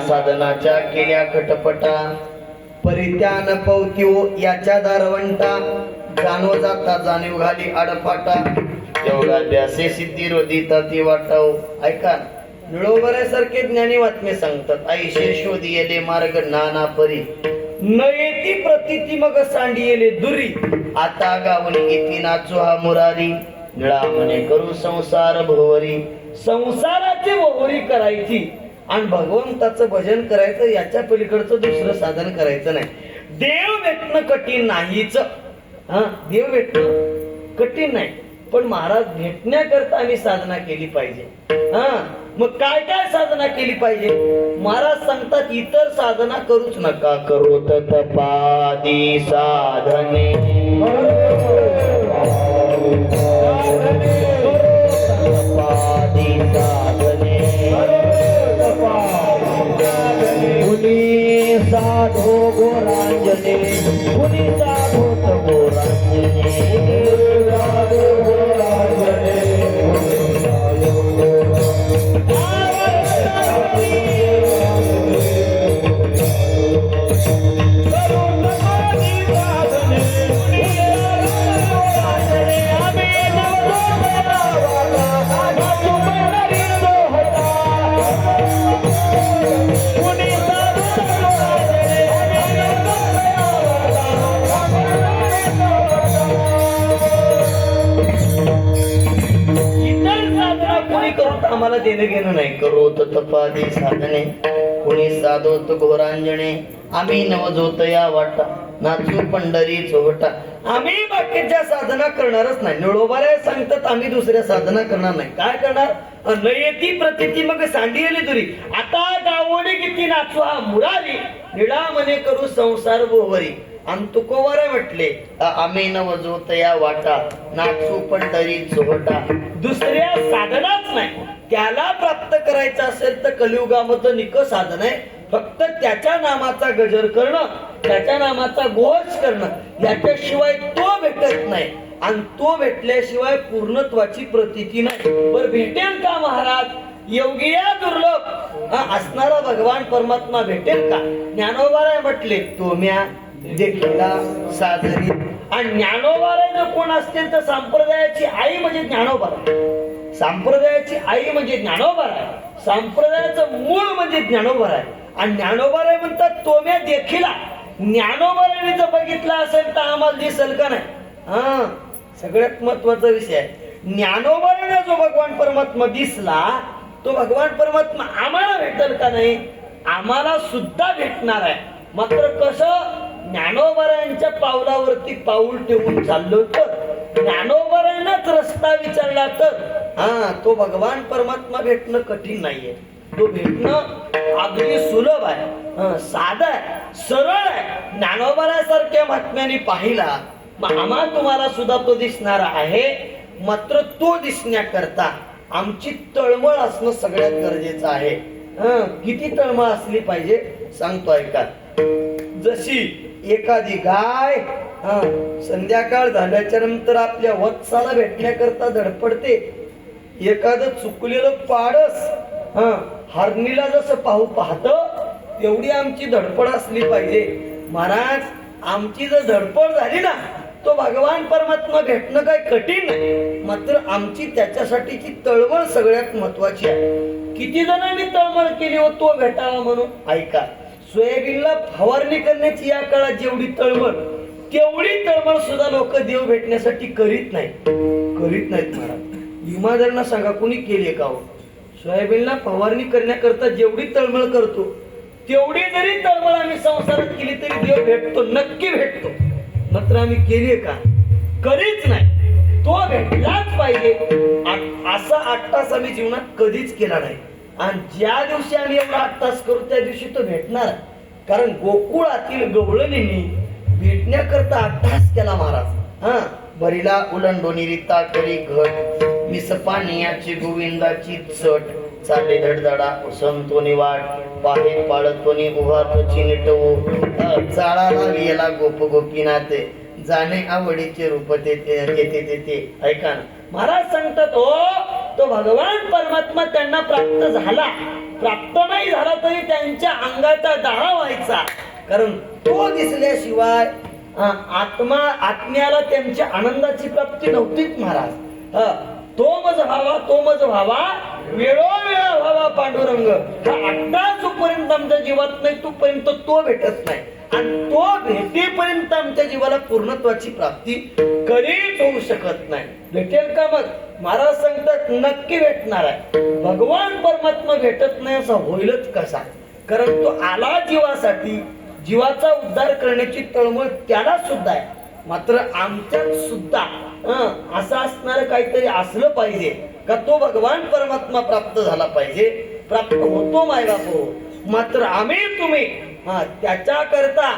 A: साधनाच्या केल्या खटपटा, परित्यान पवत्यो याच्या दारवंटा, जाणो जाता जाणीव घाली आडफाटा, तेवढा द्यासे सिद्धी रोधिता ती वाटाव. ऐका, निळोबऱ्यासारखे ज्ञानी वात्मे सांगतात, ऐशे शोधी येले मार्ग नाना परी, नयेती प्रतीती मग सांडी येले दुरी, आता गावली येती नाचो हा मुरारी, निळा म्हणे करू संसार भोवरी. संसाराची भोवरी करायची आणि भगवंताचं भजन करायचं, याच्या पलीकडचं दुसरं साधन करायचं नाही. देव भेटणं कठीण नाहीच, देव भेटणं कठीण नाही, पण महाराज भेटण्याकरता आम्ही साधना केली पाहिजे. मग काय काय साधना केली पाहिजे? महाराज सांगतात, इतर साधना करूच नका, करोत तपादी साधने, कुणी साधो गोरांजने, कुणी साधोत गोरांजने, आम्हाला देणं घेणं नाही. करोत तपादी साधने, कुणी साधोत घोरांजने, आम्ही नवजोत या वाटा, नाचू पंढरी चोवटा. आम्ही बाकीच्या साधना करणारच नाही. निळोबाऱ्या सांगतात, आम्ही दुसऱ्या साधना करणार नाही. काय करणार? नयती प्रतीती मग सांडियली दुरी, आता गावोडी किती नाचू हा मुरारी, निळा मने करू संसार बोवरी. आणि तुकोवारे म्हटले, आम्ही नवजोत या वाटा, नाचू पंढरी चोवटा. दुसऱ्या साधनाच नाही. त्याला प्राप्त करायचं असेल तर कलियुगामध्ये निक साधन आहे. फक्त त्याच्या नामाचा गजर करणं, त्याच्या नामाचा घोष करणं, याच्याशिवाय तो भेटत नाही. आणि तो भेटल्याशिवाय पूर्णत्वाची प्रतीती नाही. बरं भेटेल का महाराज? योगिया दुर्लभ असणारा भगवान परमात्मा भेटेल का? ज्ञानोबाराय म्हटले, तोम्या देखीला साधनी. आणि ज्ञानोबाराय कोण असतील तर संप्रदायाची आई म्हणजे ज्ञानोबाराय. संप्रदायाची आई म्हणजे ज्ञानोबा आहे, संप्रदायाचं मूळ म्हणजे ज्ञानोबा आहे. आणि ज्ञानोबा आहे म्हणतात तोम्या देखीला ज्ञानोबाने जर बघितला असेल तर आम्हाला दिसेल का नाही. हा सगळ्यात महत्वाचा विषय आहे. ज्ञानोबाने जो भगवान परमात्मा दिसला तो भगवान परमात्मा आम्हाला भेटेल का नाही, आम्हाला सुद्धा भेटणार आहे. मात्र कसं, ज्ञानोबारायांच्या पावलावरती पाऊल ठेवून चाललो तर, ज्ञानोबारायांनाच रस्ता विचारला तर तो भगवान परमात्मा भेटणं कठीण नाहीये. तो भेटणं अगदी सुलभ आहे, साधा आहे, सरळ आहे. ज्ञानोबारासारख्या महात्म्याने पाहिला मग आम्हा तुम्हाला सुद्धा तो दिसणार आहे. मात्र तो दिसण्याकरता आमची तळमळ असणं सगळ्यात गरजेचं आहे. किती तळमळ असली पाहिजे सांगतो ऐका. जशी एखादी गाय संध्याकाळ झाल्याच्या नंतर आपल्या वत्साला भेटण्याकरता धडपडते, एखादं चुकलेलं पाडस हरणीला जसं पाहत तेवढी आमची धडपड असली पाहिजे. महाराज आमची जर धडपड झाली ना तो भगवान परमात्मा भेटणं काय कठीण नाही. मात्र आमची त्याच्यासाठीची तळमळ सगळ्यात महत्वाची आहे. किती जणांनी तळमळ केली हो तो भेटावा म्हणून. ऐका, सोयाबीनला फवारणी करण्याची या काळात जेवढी तळमळ तेवढी तळमळ सुद्धा लोक देव भेटण्यासाठी करीत नाहीत महाराज. इमानदारांना सांगा कोणी केली का हो? सोयाबीनला फवारणी करण्याकरता जेवढी तळमळ करतो तेवढी जरी तळमळ आम्ही संसारात केली तरी देव भेटतो, नक्की भेटतो. मात्र आम्ही केली का? कधीच नाही. तो भेटलाच पाहिजे असा 8 तास आम्ही जीवनात कधीच केला नाही. आणि ज्या दिवशी आम्ही एवढा 8 तास करू त्या दिवशी तो भेटणार. कारण गोकुळातील गवळणींनी भेटण्याकरता 8 तास केला महाराज. बरीला उलंडोनी रिता करी घट मिस पाण्याची गोविंदाची चट चाले धडधडा उसंतोनी वाट पाहे पाळतोनी उभा तो चिनिटवू चाळा लाविला गोप गोपीनाथ जाणे आवडीचे रूप ते. ऐका ना महाराज सांगतात हो तो भगवान परमात्मा त्यांना प्राप्त झाला, प्राप्त नाही झाला तरी त्यांच्या अंगाचा दाहा व्हायचा. कारण तो दिसल्याशिवाय आत्म्याला त्यांच्या आनंदाची प्राप्ती नव्हतीच महाराज. तो मज व्हावा वेळोवेळा व्हावा पांडुरंग. हा अड्डा जोपर्यंत आमच्या जीवात नाही तोपर्यंत तो भेटत नाही. आणि तो भेटेपर्यंत आमच्या जीवाला पूर्णत्वाची प्राप्ती कधीच होऊ शकत नाही. भेटेल का मग? महाराज सांगतात नक्की भेटणार आहे. भगवान परमात्मा भेटत नाही असा होईलच कसा? कारण तो आला जीवासाठी, जीवाचा उद्धार करण्याची तळमळ त्याला सुद्धा आहे. मात्र आमच्यात सुद्धा असं असणार काहीतरी असलं पाहिजे का तो भगवान परमात्मा प्राप्त झाला पाहिजे. प्राप्त होतो मायबाप हो. मात्र आम्ही तुम्ही त्याच्याकरता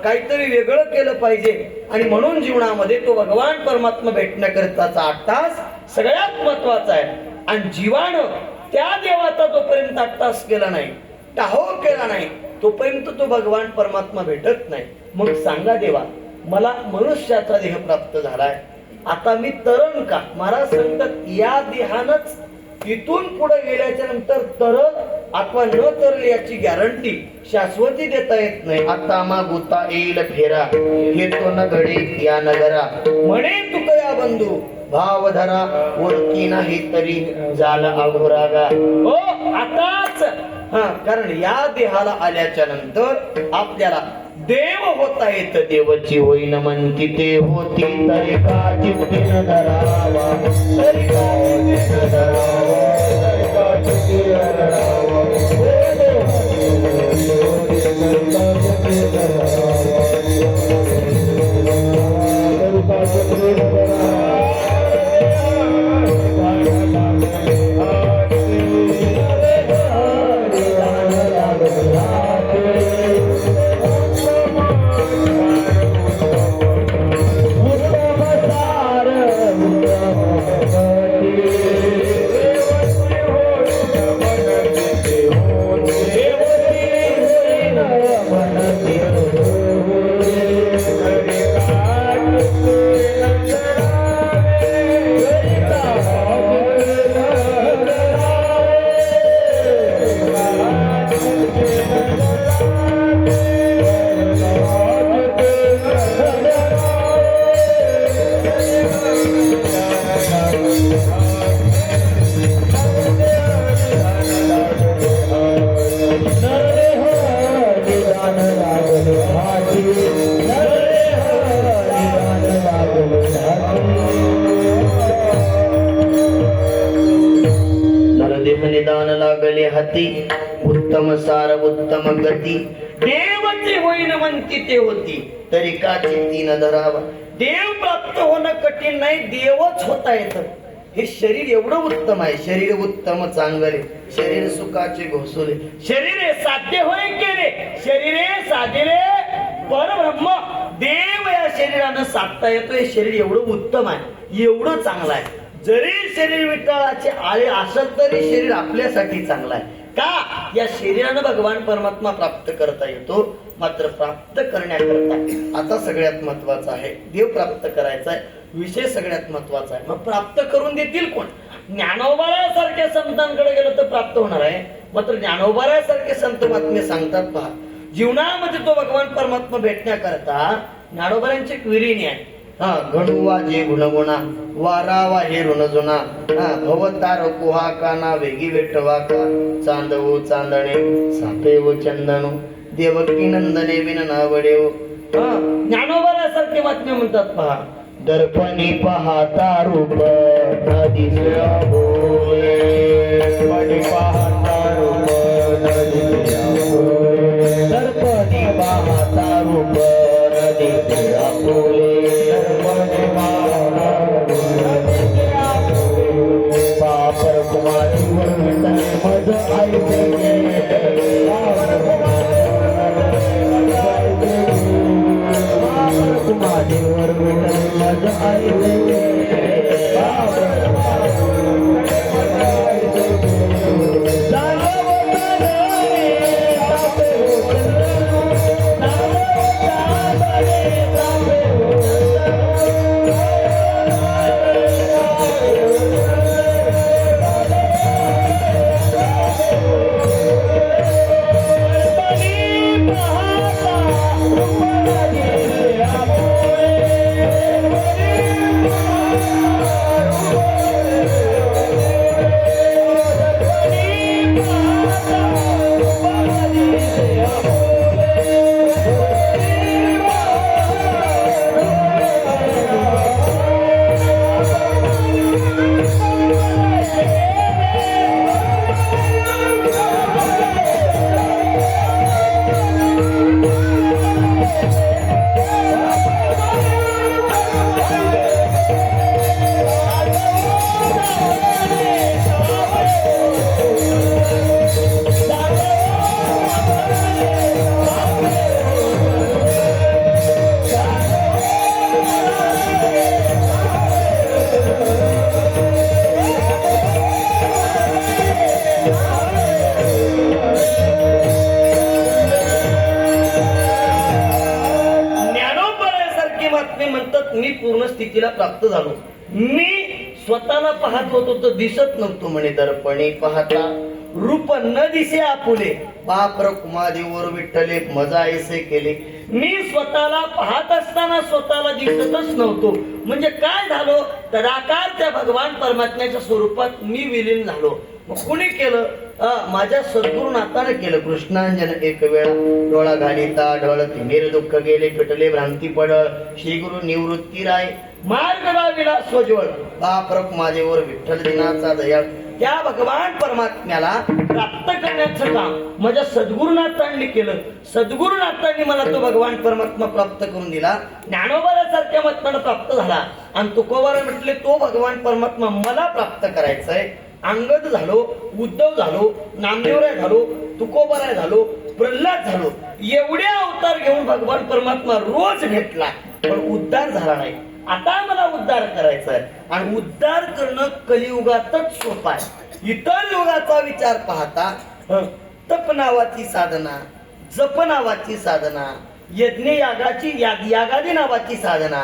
A: काहीतरी वेगळं केलं पाहिजे. आणि म्हणून जीवनामध्ये तो भगवान परमात्मा भेटण्याकरताचा 8 तास सगळ्यात महत्वाचा आहे. आणि जीवानं त्या देवाचा जोपर्यंत 8 तास केला नाही, टाहो केला नाही, तोपर्यंत तो भगवान परमात्मा भेटत नाही. मग सांगा देवा मला मनुष्याचा देह प्राप्त झालाय, आता मी तरण का? महाराज सांगतात या देहानच इथून पुढे गेल्याच्या नंतर तरल अथवा न तरल याची गॅरंटी शाश्वती देता येत नाही. आता मागुता येईल फेरा घेतो न घडी या नगरा म्हणे तुकया बंधू भाव धरा ओळखी नाही तरी झाला अघोरागा. हो आताच कारण या देहाला आल्याच्या नंतर आपल्याला देव होता येत. देवची होईन म्हणती ते होती तरी का चित्ती न धरावा, तरी का चित्ती न धरावा, तरी का चित्ती न धरावा. जगती उत्तम सार उत्तम गती देवचे होईन म्हणती ते होती तरी का चित्ती न धरावा. देव प्राप्त होणं कठीण नाही, देवच होता येतं. हे शरीर एवढं उत्तम आहे, शरीर उत्तम चांगले शरीर सुखाचे घोसले शरीरे साध्य होय केले शरीरे साधिले परब्रह्म. देव या शरीरानं साधता येतो. हे शरीर एवढं उत्तम आहे, एवढं चांगलं आहे. जरी शरीर विटाळाचे आळे असत तरी शरीर आपल्यासाठी चांगलं आहे. का? या शरीरानं भगवान परमात्मा प्राप्त करता येतो. मात्र प्राप्त करण्याकरता आता सगळ्यात महत्वाचं आहे, देव प्राप्त करायचा आहे, विषय सगळ्यात महत्वाचा आहे. मग प्राप्त करून देतील कोण? ज्ञानोबारासारख्या संतांकडे गेलं तर प्राप्त होणार आहे. मात्र ज्ञानोबारासारखे संत महात्मे सांगतात पहा, जीवनामध्ये तो भगवान परमात्मा भेटण्याकरता ज्ञानोबारांची एक विरिणी आहे. घडुवा जे गुणगुणा वारावा हे ऋणजुना भवतार कुहा काना वेगी वेटवा का चांदवो चांदणे सापेव चंदनो देवकी नंदने विन नावडेव. ज्ञानोबारासारखे महात्मे म्हणतात पहा, दर्पणी पाहता रूप न दिसया भोले दर्पणी पाहता रूप न दिसया भोले दर्पणी पाहता रूप न दिसया भोले दर्पणी पाहता रूप न दिसया भोले पापर कुमारी वर्णन मज आईते कुमारीवर विठ्ठल मज आईते मी पूर्ण स्थितीला प्राप्त झालो. मी स्वतःला पाहत होतो तर दिसत नव्हतो म्हणे. दर्पणी पाहता रूप न दिसे आपुले बाप कुमादेवर विठ्ठले मजा ऐसे केले. मी स्वतःला पाहत असताना स्वतःला दिसतच नव्हतो. म्हणजे काय झालो, तदाकार त्या भगवान परमात्म्याच्या स्वरूपात मी विलीन झालो. मग कुणी केलं? माझ्या सद्गुरुनाथाने केलं. कृष्णांजन एक वेळा डोळा घालिता ढळ तिमिर दुःख गेले पिटले भ्रांती पडळ श्री गुरु निवृत्ती राय मार्ग लाविला स्वज्वळ बाप माझेवर विठ्ठल दिनाचा दयाळ. त्या भगवान परमात्म्याला प्राप्त करण्याचं काम माझ्या सद्गुरुनाथांनी केलं. सद्गुरुनाथांनी मला तो भगवान परमात्मा प्राप्त करून दिला. ज्ञानोबारासारख्या महात्म्याला प्राप्त झाला. आणि तुकोबारा म्हटले तो भगवान परमात्मा मला प्राप्त करायचाय. अंगद झालो, उद्धव झालो, नामदेवराय झालो, तुकोबाराय झालो, प्रल्हाद झालो. एवढे अवतार घेऊन भगवान परमात्मा रोज भेटला, पण उद्धार झाला नाही. आता मला उद्धार करायचा आहे. आणि उद्धार करणं कलियुगातच सोपं आहे. इतर युगाचा विचार पाहता तप नावाची साधना, जप नावाची साधना, यज्ञ यागादी नावाची साधना,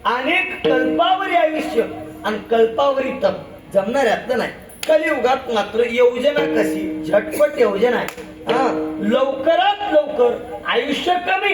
A: अनेक कल्पावरी आयुष्य आणि कल्पावरी तप जमणार यातलं नाही. कलियुगात मात्र योजना कशी झटपट योजना आहे. लवकरात लवकर आयुष्य कमी,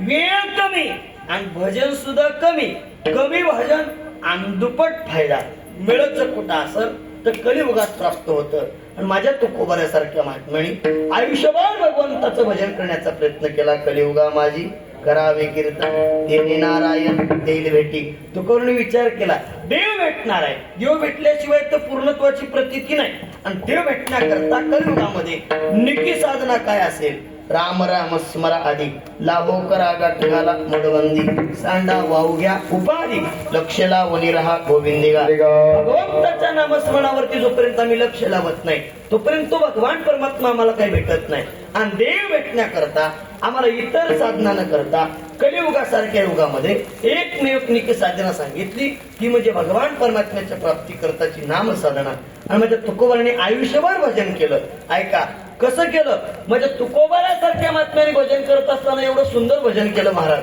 A: वेळ कमी आणि भजन सुद्धा कमी. कमी भजन आणि दुप्पट फायदा मिळत कुठं असेल तर कलियुगात प्राप्त होतं. आणि माझ्या तुकोबाऱ्यासारख्या महात्म्याने आयुष्यभर भगवंताचं भजन करण्याचा प्रयत्न केला. कलियुगा माझी करावे कीर्तन देणे नारायण देईल भेटी. तुकोबांनी विचार केला, देव भेटणार आहे, देव भेटल्याशिवाय तर पूर्णत्वाची प्रतीती नाही. आणि देव भेटण्याकरता कलियुगामध्ये निकी साधना काय असेल? राम राम स्मरा आधी लाभो करा गाठगाला मडवंदी सांडा वाहू घ्या उपाधी लक्ष लावणी रहा गोविंदिगा. भगवंताच्या नामस्मरणावरती जोपर्यंत आम्ही लक्ष लावत नाही तोपर्यंत तो भगवान परमात्मा आम्हाला काही भेटत नाही. आणि देव भेटण्याकरता आम्हाला इतर साधना न करता कलियुगासारख्या युगामध्ये एकमेव निकी साधना सांगितली ती म्हणजे भगवान परमात्म्याच्या प्राप्ती करताची नाम साधना. आणि म्हणजे तुकोबाराने आयुष्यभर भजन केलं. ऐका कसं केलं? म्हणजे तुकोबारासारख्या महात्म्याने भजन करत असताना एवढं सुंदर भजन केलं महाराज.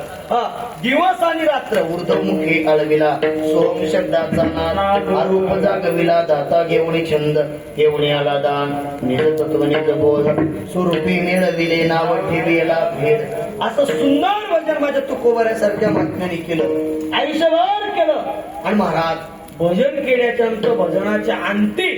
A: दिवस आणि रात्र ऊर्ध्वमुखी अळविला सोम शब्दाचा नाद आरोप जागविला दाता घेऊन छंद घेऊन आला दान निज तत्व निज बोध स्वरूपी मिळविले नाव ठेवीला भेद. असं सुंदर भजन माझ्या तुकोबारासारख्या महात्म्याने केलं, आयुष्यभर केलं. आणि महाराज भजन केल्याच्या नंतर भजनाच्या अंती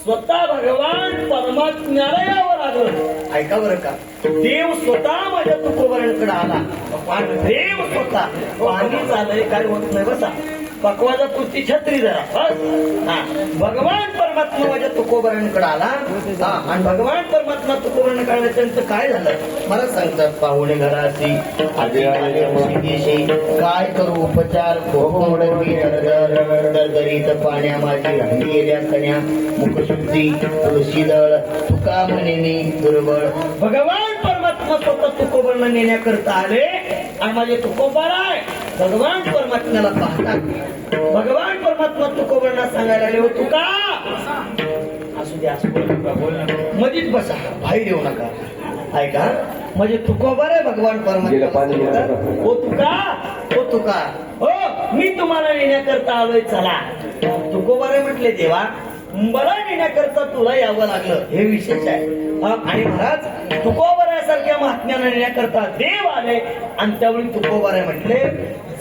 A: स्वतः भगवान परमात्म्याला यावं लागलं. ऐका बरं का, देव स्वतः माझ्या तुकोबारांकडे आला. पण देव स्वतः पाणी चालय काय होत नाही बसा पकवाजा पुरती छत्री जरा बस. भगवान परमात्मा माझ्या तुकोबारांकडे आला. आणि भगवान परमात्मा तुकोबारांना काढण्याचं काय झालं मला सांगतात. पाहुणे घराशी आधी काय करू उपचार दरदरीत पाण्या माझी हंडी गेल्या कन्या मुखशुद्धी तुळशी दळ तुका म्हणे दुर्बळ. भगवान परमात्मा स्वतः तुकोबारांना नेण्याकरता आले. आणि माझे तुकोबार आहे भगवान परमात्म्याला पाहतात. भगवान परमात्मा तुकोबारांना सांगायला आले, हो तुका असू द्या मधीच बसा बाहेर येऊ नका. ऐका म्हणजे तुकोबार आहे भगवान परमात्मा. हो तुका हो मी तुम्हाला नेण्याकरता आलोय चला. तुकोबार म्हटले देवा मला नेण्याकरता तुला यावं लागलं हे विशेष आहे. आणि महाराज तुकोबारासारख्या महात्म्याला नेण्याकरता देव आले. आणि त्यावेळी तुकोबारा म्हटले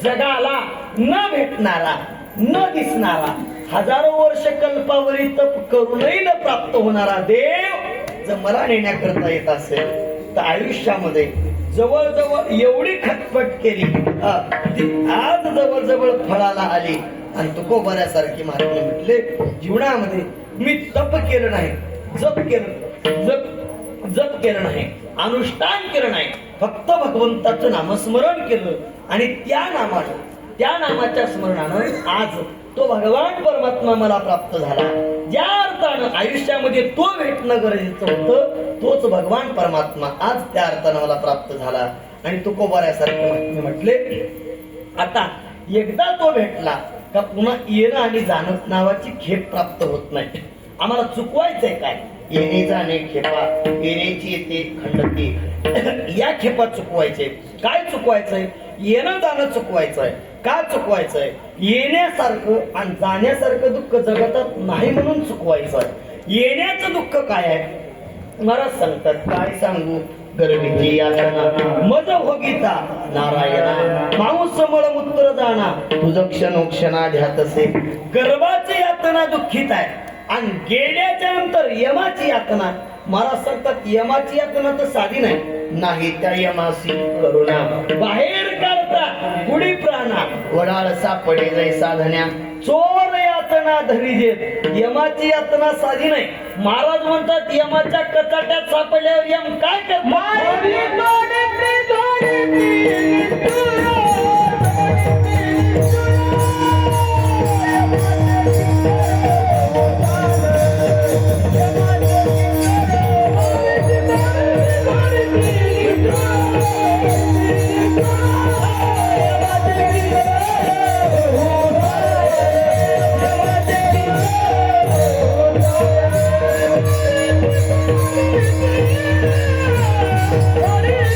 A: जगाला न भेटणारा न दिसणारा हजारो वर्ष कल्पावरी तप करूनही न प्राप्त होणारा देव जर मला नेण्याकरता येत असेल तर आयुष्यामध्ये जवळजवळ एवढी खटपट केली आज जवळजवळ फळाला आली. आणि तुकोबारासारखी महात्मे म्हटले जीवनामध्ये मी तप केलं नाही जप केलं नाही अनुष्ठान केलं नाही फक्त भगवंताचं नामस्मरण केलं. आणि त्या नामाच्या स्मरणानं आज तो भगवान परमात्मा मला प्राप्त झाला. ज्या अर्थानं आयुष्यामध्ये तो भेटणं गरजेचं होतं तोच भगवान परमात्मा आज त्या अर्थानं मला प्राप्त झाला. आणि तुकोबारासारखे म्हटले आता एकदा तो भेटला का पुन्हा येणं आणि जाणं नावाची खेप प्राप्त होत नाही. आम्हाला चुकवायचंय काय? येणे जाणे खेपा येण्याची येते खंडती या खेपा चुकवायचे. काय चुकवायचंय? येणं जाणं चुकवायचंय. का चुकवायचंय? येण्यासारखं आणि जाण्यासारखं दुःख जगतात नाही म्हणून चुकवायचंय. येण्याचं दुःख काय आहे मला सांगतात. काय सांगू? गर्भीची यातना मज भोगिता नारायणा मांस मळमूत्र जाणा तुझं क्षणोक्षणा ध्यात असे. गर्भाची यातना दुःखित आहे. आणि गेल्याच्या नंतर यमाची यातना मला सांगतात यमाची यातना तर साधी नाही त्या यमासी करुणा बाहेर काढता गुढी प्राणा वडाळ सापडे जय साधन्या चोर यातना धरी देत. यमाची यातना साधी नाही. महाराज म्हणतात यमाच्या कचाट्यात सापडल्यावर यम काय करतात?
B: What is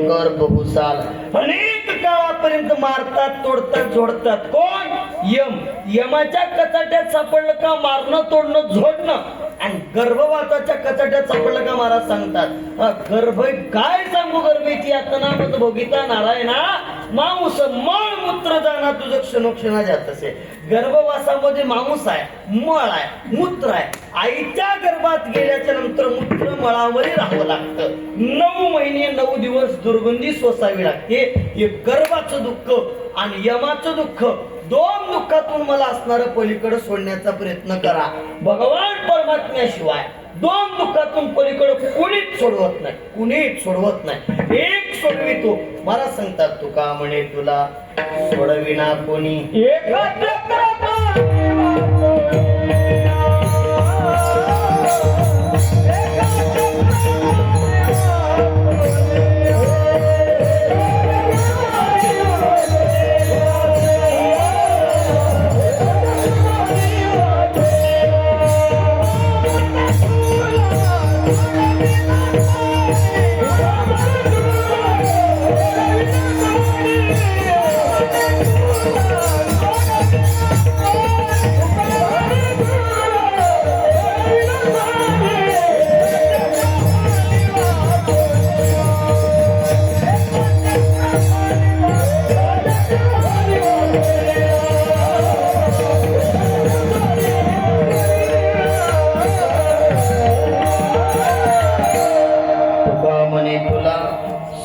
A: कर बघुसाल. अनेक काळापर्यंत मारतात, तोडतात, जोडतात. कोण? यम. यमाच्या कचाट्यात सापडलं का मारणं, तोडणं, झोडणं. आणि गर्भवासाच्या कचाट्यात सापडलं का महाराज सांगतात गर्भ काय सांगू गर्भेची यातना मत भोगिता नारायणा मांस मळ मूत्र जाणार तुझं क्षणोक्षणा जात असे. गर्भवासामध्ये मांस आहे, मळ आहे, मूत्र आहे. आईच्या गर्भात गेल्याच्या नंतर मूत्र मळामध्ये राहावं लागतं. 9 महिने 9 दिवस दुर्गंधी सोसावी लागते. हे गर्भाचं दुःख आणि यमाचं दुःख, 2 दुःखातून मला असणारं पलीकडे सोडण्याचा प्रयत्न करा. भगवान परमात्म्याशिवाय 2 दुःखातून पलीकडे कोणीच सोडवत नाही, कुणीच सोडवत नाही. एक सोडवितो. मला सांगतात तुका म्हणे तुला सोडविना कोणी.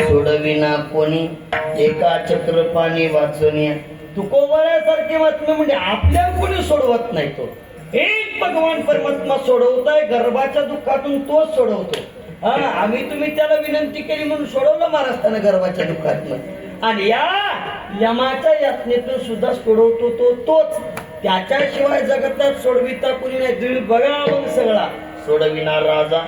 A: सोडविना कोणी एका चक्रपाणी वाचवणे. तुकोबऱ्यासारखी बातमी म्हणजे आपल्या कोणी सोडवत नाही. तो एक भगवान परमात्मा सोडवताय. गर्भाच्या दुःखातून तोच सोडवतो. आम्ही तुम्ही त्याला विनंती केली म्हणून सोडवलं महाराष्ट्राने गर्भाच्या दुःखातून. आणि या यमाच्या यातनेतून सुद्धा सोडवतो तो तोच. त्याच्याशिवाय जगतात सोडविता कोणी नाही. तुम्ही बघा मग सगळा सोडविना राजा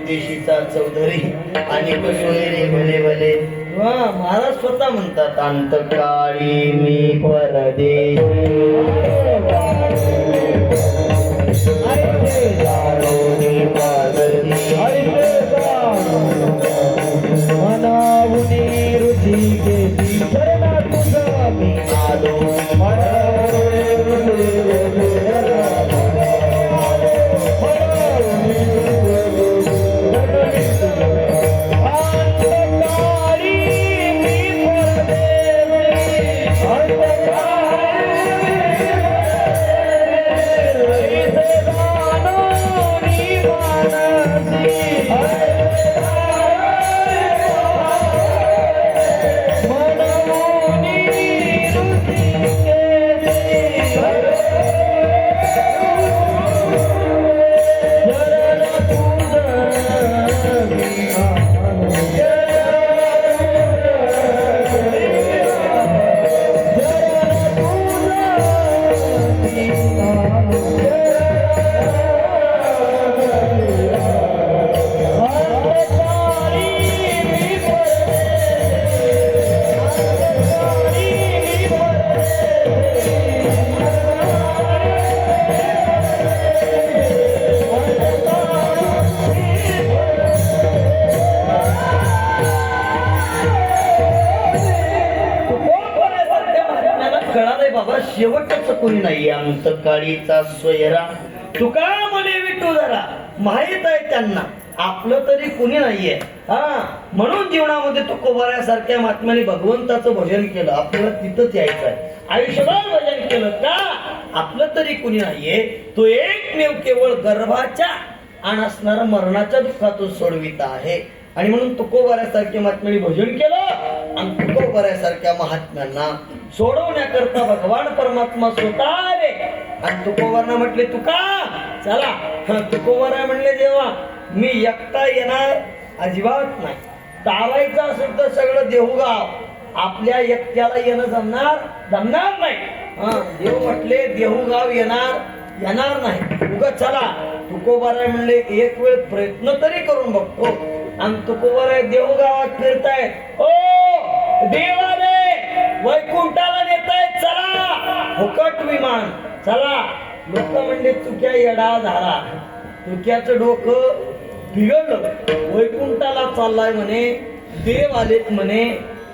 A: देशीचा चौधरी आणि सोयरे भले भले. महाराज स्वतः म्हणतात अंतकाळी मी परदेशी मनावुनी रुची घेती शरणा तुझा मी आलो. शेवटच कोणी नाही. अंतकाळीचा सोयरा तुका म्हणे विटू जरा माहित आहे त्यांना आपलं तरी कुणी नाहीये. म्हणून जीवनामध्ये तुकोबाऱ्यासारख्या महात्म्याने भगवंताचं भजन केलं. आपल्याला तिथंच यायचं आहे. आयुष्यभर भजन केलं का आपलं तरी कुणी नाहीये. तो एकमेव केवळ गर्भाच्या आणि असणारा मरणाच्या दुःखातून सोडविता आहे. आणि म्हणून तुकोबाऱ्यासारख्या महात्म्याने भजन केलं आणि तुकोबाऱ्यासारख्या महात्म्यांना सोडवण्याकरता भगवान परमात्मा स्वतः आले. आणि तुकोबारांना म्हटले तुका चला. तुकोबारा म्हणले जेव्हा मी एकटा येणार अजिबात नाही. चालायचं असेल तर सगळं देहूगाव. आपल्या एकट्याला येणं जमणार नाही. देव म्हटले देहूगाव येणार नाही. उगा चला. तुकोबारा म्हणले एक वेळ प्रयत्न तरी करून बघतो. आणि तुकोबारा देहूगावात फिरतायत. ओ देवाने वैकुंठाला नेतायत चला. फुकट विमान चला. लोक म्हणले चुक्या येडा झाला. चुक्याचं डोकं बिघडलं. वैकुंठाला चाललाय म्हणे. देव आलेत म्हणे,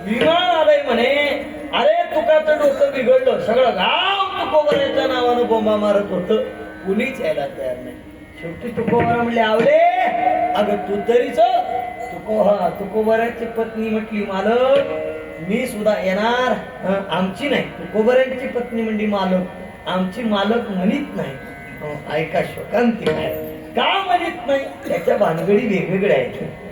A: विमान आलंय म्हणे. अरे तुकाचं डोकं बिघडलं, सगळं गाव तुकोबराच्या नावानं बोंबा मारत होतं, कुणीच यायला तयार नाही. शेवटी तुकोबरा म्हणले, आवले अगं तू तरीच. तुकोबराची पत्नी म्हटली, मालक मी सुद्धा येणार. आमची नाही, तुकोबऱ्यांची पत्नी म्हणली, मालक आमची मालक म्हणत नाही. ऐका शोकांती काय का म्हणत नाही, त्याच्या भानगडी वेगवेगळ्या आहेत.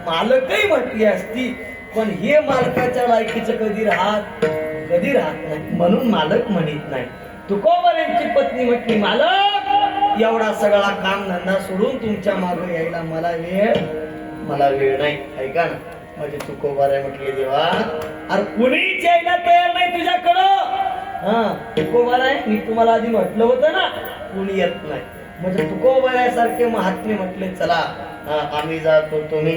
A: मालकही म्हटली असती, पण हे मालकाच्या लायकीचं कधी राहत नाही, म्हणून मालक म्हणत नाही. तुकोबऱ्यांची पत्नी म्हटली, मालक एवढा सगळा काम धंदा सोडून तुमच्या मागे यायला मला वेळ नाही. ऐका ना, म्हणजे तुकोबरा म्हटले, देवा अरे कुणीच यायला तयार नाही तुझ्याकडं. तुकोबरा आहे, मी तुम्हाला आधी म्हटलं होतं ना, कुणी येत नाही. म्हणजे तुकोबऱ्यासारखे महात्मे म्हटले, चला आम्ही जातो, तुम्ही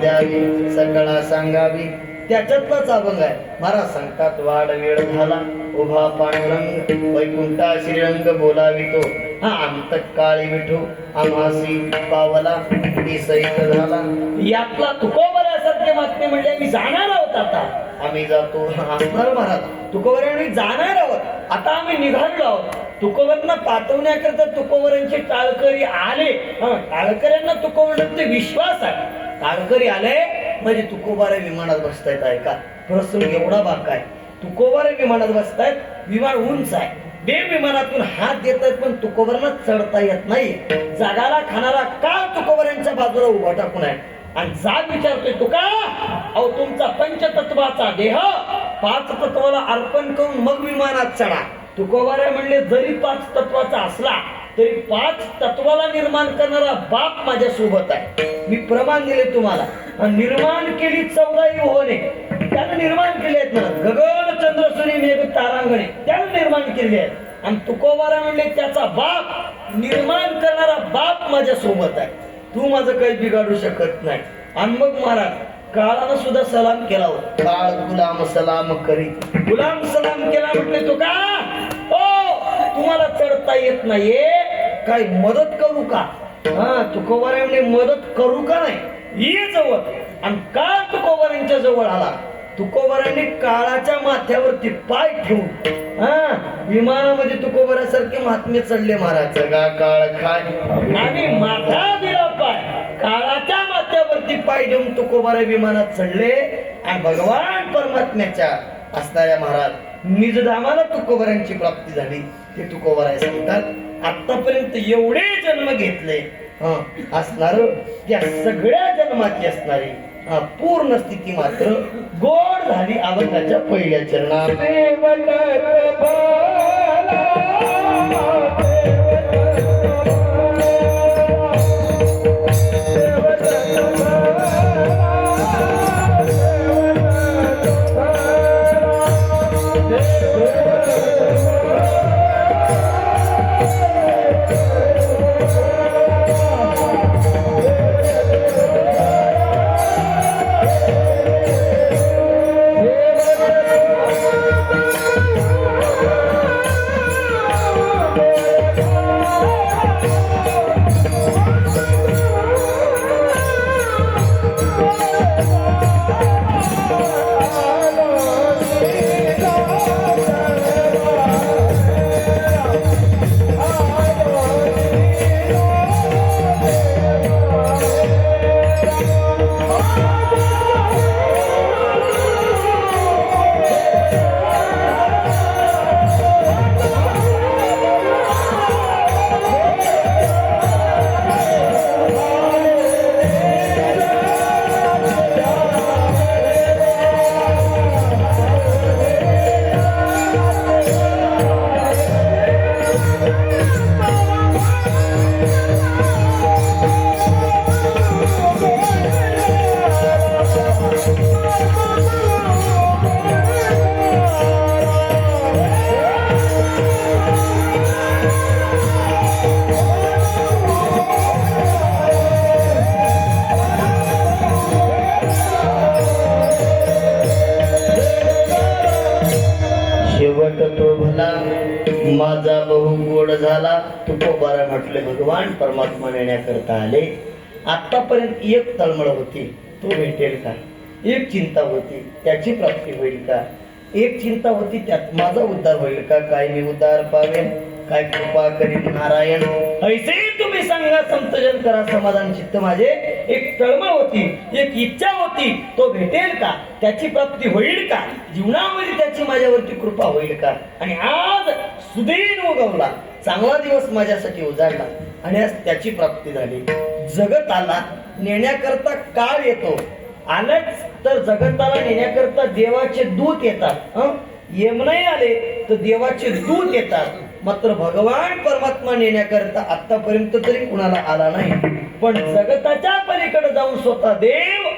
A: द्यावी सकळा सांगावी. त्याच्यातलाच अभंग आहे. महाराज सांगतात, वाढ वेळ झाला उभा पांडुरंग, वैकुंठा श्रीरंग बोलावितो. अंतक काळी विठू आम्हासी पावला, सहित झाला. यातला तुकोबऱ्यासारखे महात्मे म्हणजे आम्ही जाणार आहोत. आता आम्ही जातो. असणार महाराज, तुकोबऱ्या आम्ही जाणार आहोत. आता आम्ही निघालो आहोत. तुकोबरांना पाठवण्याकरता तुकोबऱ्यांचे टाळकरी आले. टाळकऱ्यांना तुकोबऱ्यांचा विश्वास आहे. टाळकरी आले म्हणजे तुकोबरा विमानात बसतायत. ऐका प्रसंग एवढा बाका आहे. तुकोबरा विमानात बसतायत, विमान उंच आहे. देव विमानातून हात देत आहेत, पण तुकोबरांना चढता येत नाही. जगाला खाणारा काळ तुकोबऱ्यांच्या बाजूला उभा टाकून आहे. आणि जाग विचारतोय, तुका अहो तुमचा पंचतत्वाचा देह 5 तत्वाला अर्पण करून मग विमानात चढा. तुकोबरा म्हणले, जरी 5 तत्वाचा असला तरी 5 तत्वाला निर्माण करणारा बाप माझ्या सोबत आहे. मी प्रमाण दिले तुम्हाला. निर्माण केली 14 युहोने, त्यानं निर्माण केले आहेत ना. गगन चंद्र सूर्य मेघ तारांगणे त्यानं निर्माण केले आहेत. आणि तुकोबरा म्हणले, त्याचा बाप निर्माण करणारा बाप माझ्या सोबत आहे. तू माझं काही बिघाडू शकत नाही. आणि मग महाराज काळानं सुद्धा सलाम केला होता. काळ गुलाम सलाम करी, गुलाम सलाम केला. म्हटले, तो का तुम्हाला चढता येत नाहीये, काय मदत करू का? तुकोबरा म्हणजे मदत करू का नाही, ये जवळ. आणि काळ तुकोबऱ्यांच्या जवळ आला. तुकोबरांनी काळाच्या माथ्यावरती पाय ठेवून विमानामध्ये तुकोबऱ्यासारखे महात्मे चढले. महाराज गा काळ खाय आणि माथा दिला पाय. काळाच्या माथ्यावरती पाय ठेवून तुकोबरा विमानात चढले. आणि भगवान परमात्म्याच्या असणाऱ्या महाराज निजधामाला तुकोबऱ्यांची प्राप्ती झाली. ते तुकोबरा सांगतात, आतापर्यंत एवढे जन्म घेतले असणार, त्या सगळ्या जन्माची असणारी पूर्ण स्थिती मात्र गोड झाली अभंगाच्या पहिल्या चरणात. माझा बहु गोड झाला. तुकोबरा म्हटले, भगवान परमात्मा नेण्याकरता आले. आतापर्यंत एक तळमळ होती, तो भेटेल का? एक चिंता होती त्याची प्राप्ती होईल का? एक चिंता होती त्यात माझा उद्धार होईल का? काय मी उद्धार पावेन, काय कृपा करीत नारायण? ऐसे तुम्ही सांगा संतजन करा समाधान चित्त माझे. एक तळमळ होती, एक इच्छा होती, तो भेटेल का? त्याची प्राप्ती होईल का? जीवनामध्ये त्याची माझ्यावरती कृपा होईल का? आणि आज सुदैव उगवला, चांगला दिवस माझ्यासाठी उजाडला आणि आज त्याची प्राप्ती झाली. जगत आला नेण्याकरता काळ येतो, आलाच तर जगताला नेण्याकरता देवाचे दूत येतात. यमनाही आले तर देवाचे दूत येतात. मात्र भगवान परमात्मा नेण्याकरता आतापर्यंत तरी कुणाला आला नाही. पण जगताच्या पलीकडे जाऊन स्वतः देव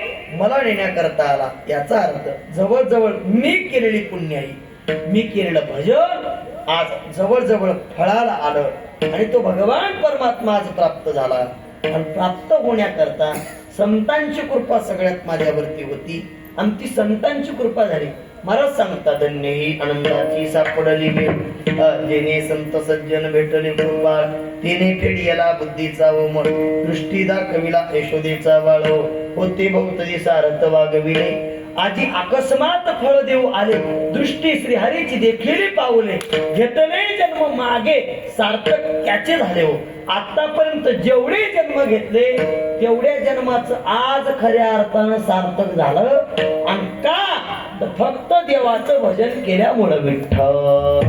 A: मला नेण्याकरता आला. याचा अर्थ जवळजवळ मी केलेली पुण्याई, मी केलेलं भजन आज जवळजवळ फळाला आलं आणि तो भगवान परमात्मा आज प्राप्त झाला. आणि प्राप्त होण्याकरता संतांची कृपा सगळ्यात माझ्यावरती होती आणि ती संतांची कृपा झाली. महाराज सांगता धन्य ही आनंदाची सापडली वेळ, जेणे संत सज्जन भेटले कृपा, तिने फेडियाला बुद्धीचा ओमळ, दृष्टी दाखविला यशोदेचा बाळो, होते बहुतरी सारथ वागविले, आजी अकस्मात फळ देऊ आले, दृष्टी श्रीहरीची देखलेली पावले, घेतले जन्म मागे सार्थक त्याचे झाले हो. आतापर्यंत जेवढे जन्म घेतले तेवढ्या जन्माचं आज खऱ्या अर्थानं सार्थक झालं. आणि का? तर फक्त देवाचं भजन केल्यामुळे. विठ्ठल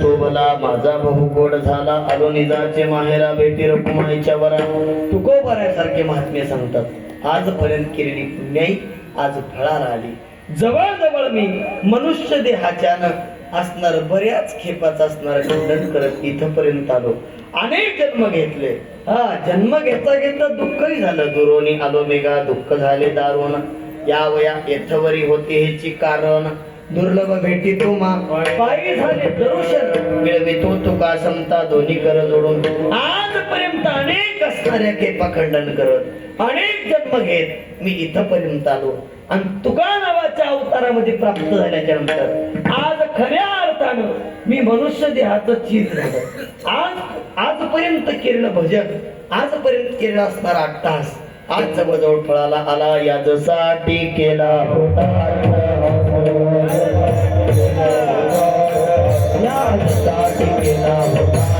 A: तो भला माझा बहु गोड झाला, आलो निजाचे माहेरा भेटी रकुमाईच्या वरा. तुकोबाऱ्यासारखे महात्मे सांगतात आजपर्यंत केलेली पुण्याई आज फळाला आली. जवळ मी मनुष्य देहाच्यानं असणार बऱ्याच खेपाचा असणार खंडन करत इथपर्यंत आलो. अनेक जन्म घेतले. जन्म घेता घेता दुःखही झालं. दुरोनी आलो मेघा दुःख झाले दारुण, या वया येथवरी होते हेची कारण. दुर्लभ भेटी तुम्हा पायी झाले दर्शन मिळवितो तुका समता दोन्ही कर जोडून आजपर्यंत अनेक असणाऱ्या खेपा खंडन करत अनेक जन्म घेत मी इथपर्यंत आलो आणि तुका नावाच्या अवतारामध्ये प्राप्त झाल्याच्या नंतर आज खऱ्या अर्थानं मी मनुष्य देहाचं चीज झालं. आजपर्यंत केलेलं भजन आजपर्यंत केलेला असणारा अट्टहास आज जवळजवळ फळाला आला. यासाठी केला होता यासाठी केला होता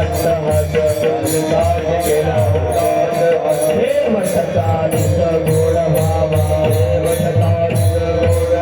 A: हे मठकारीच गोड व्हावा हे मठकारीच गोड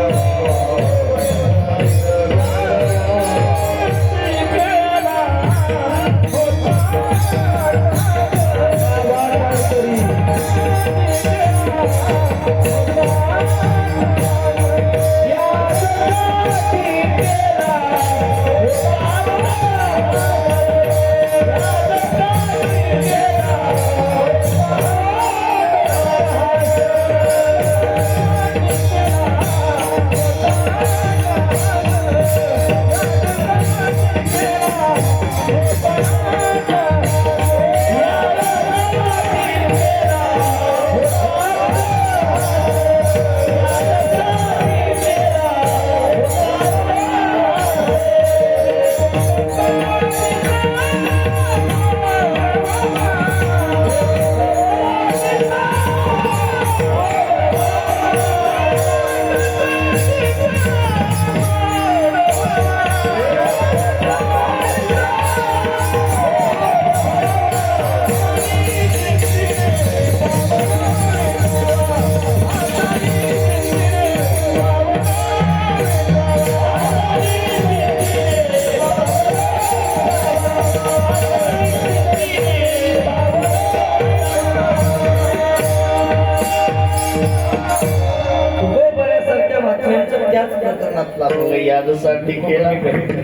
A: यासाठी केला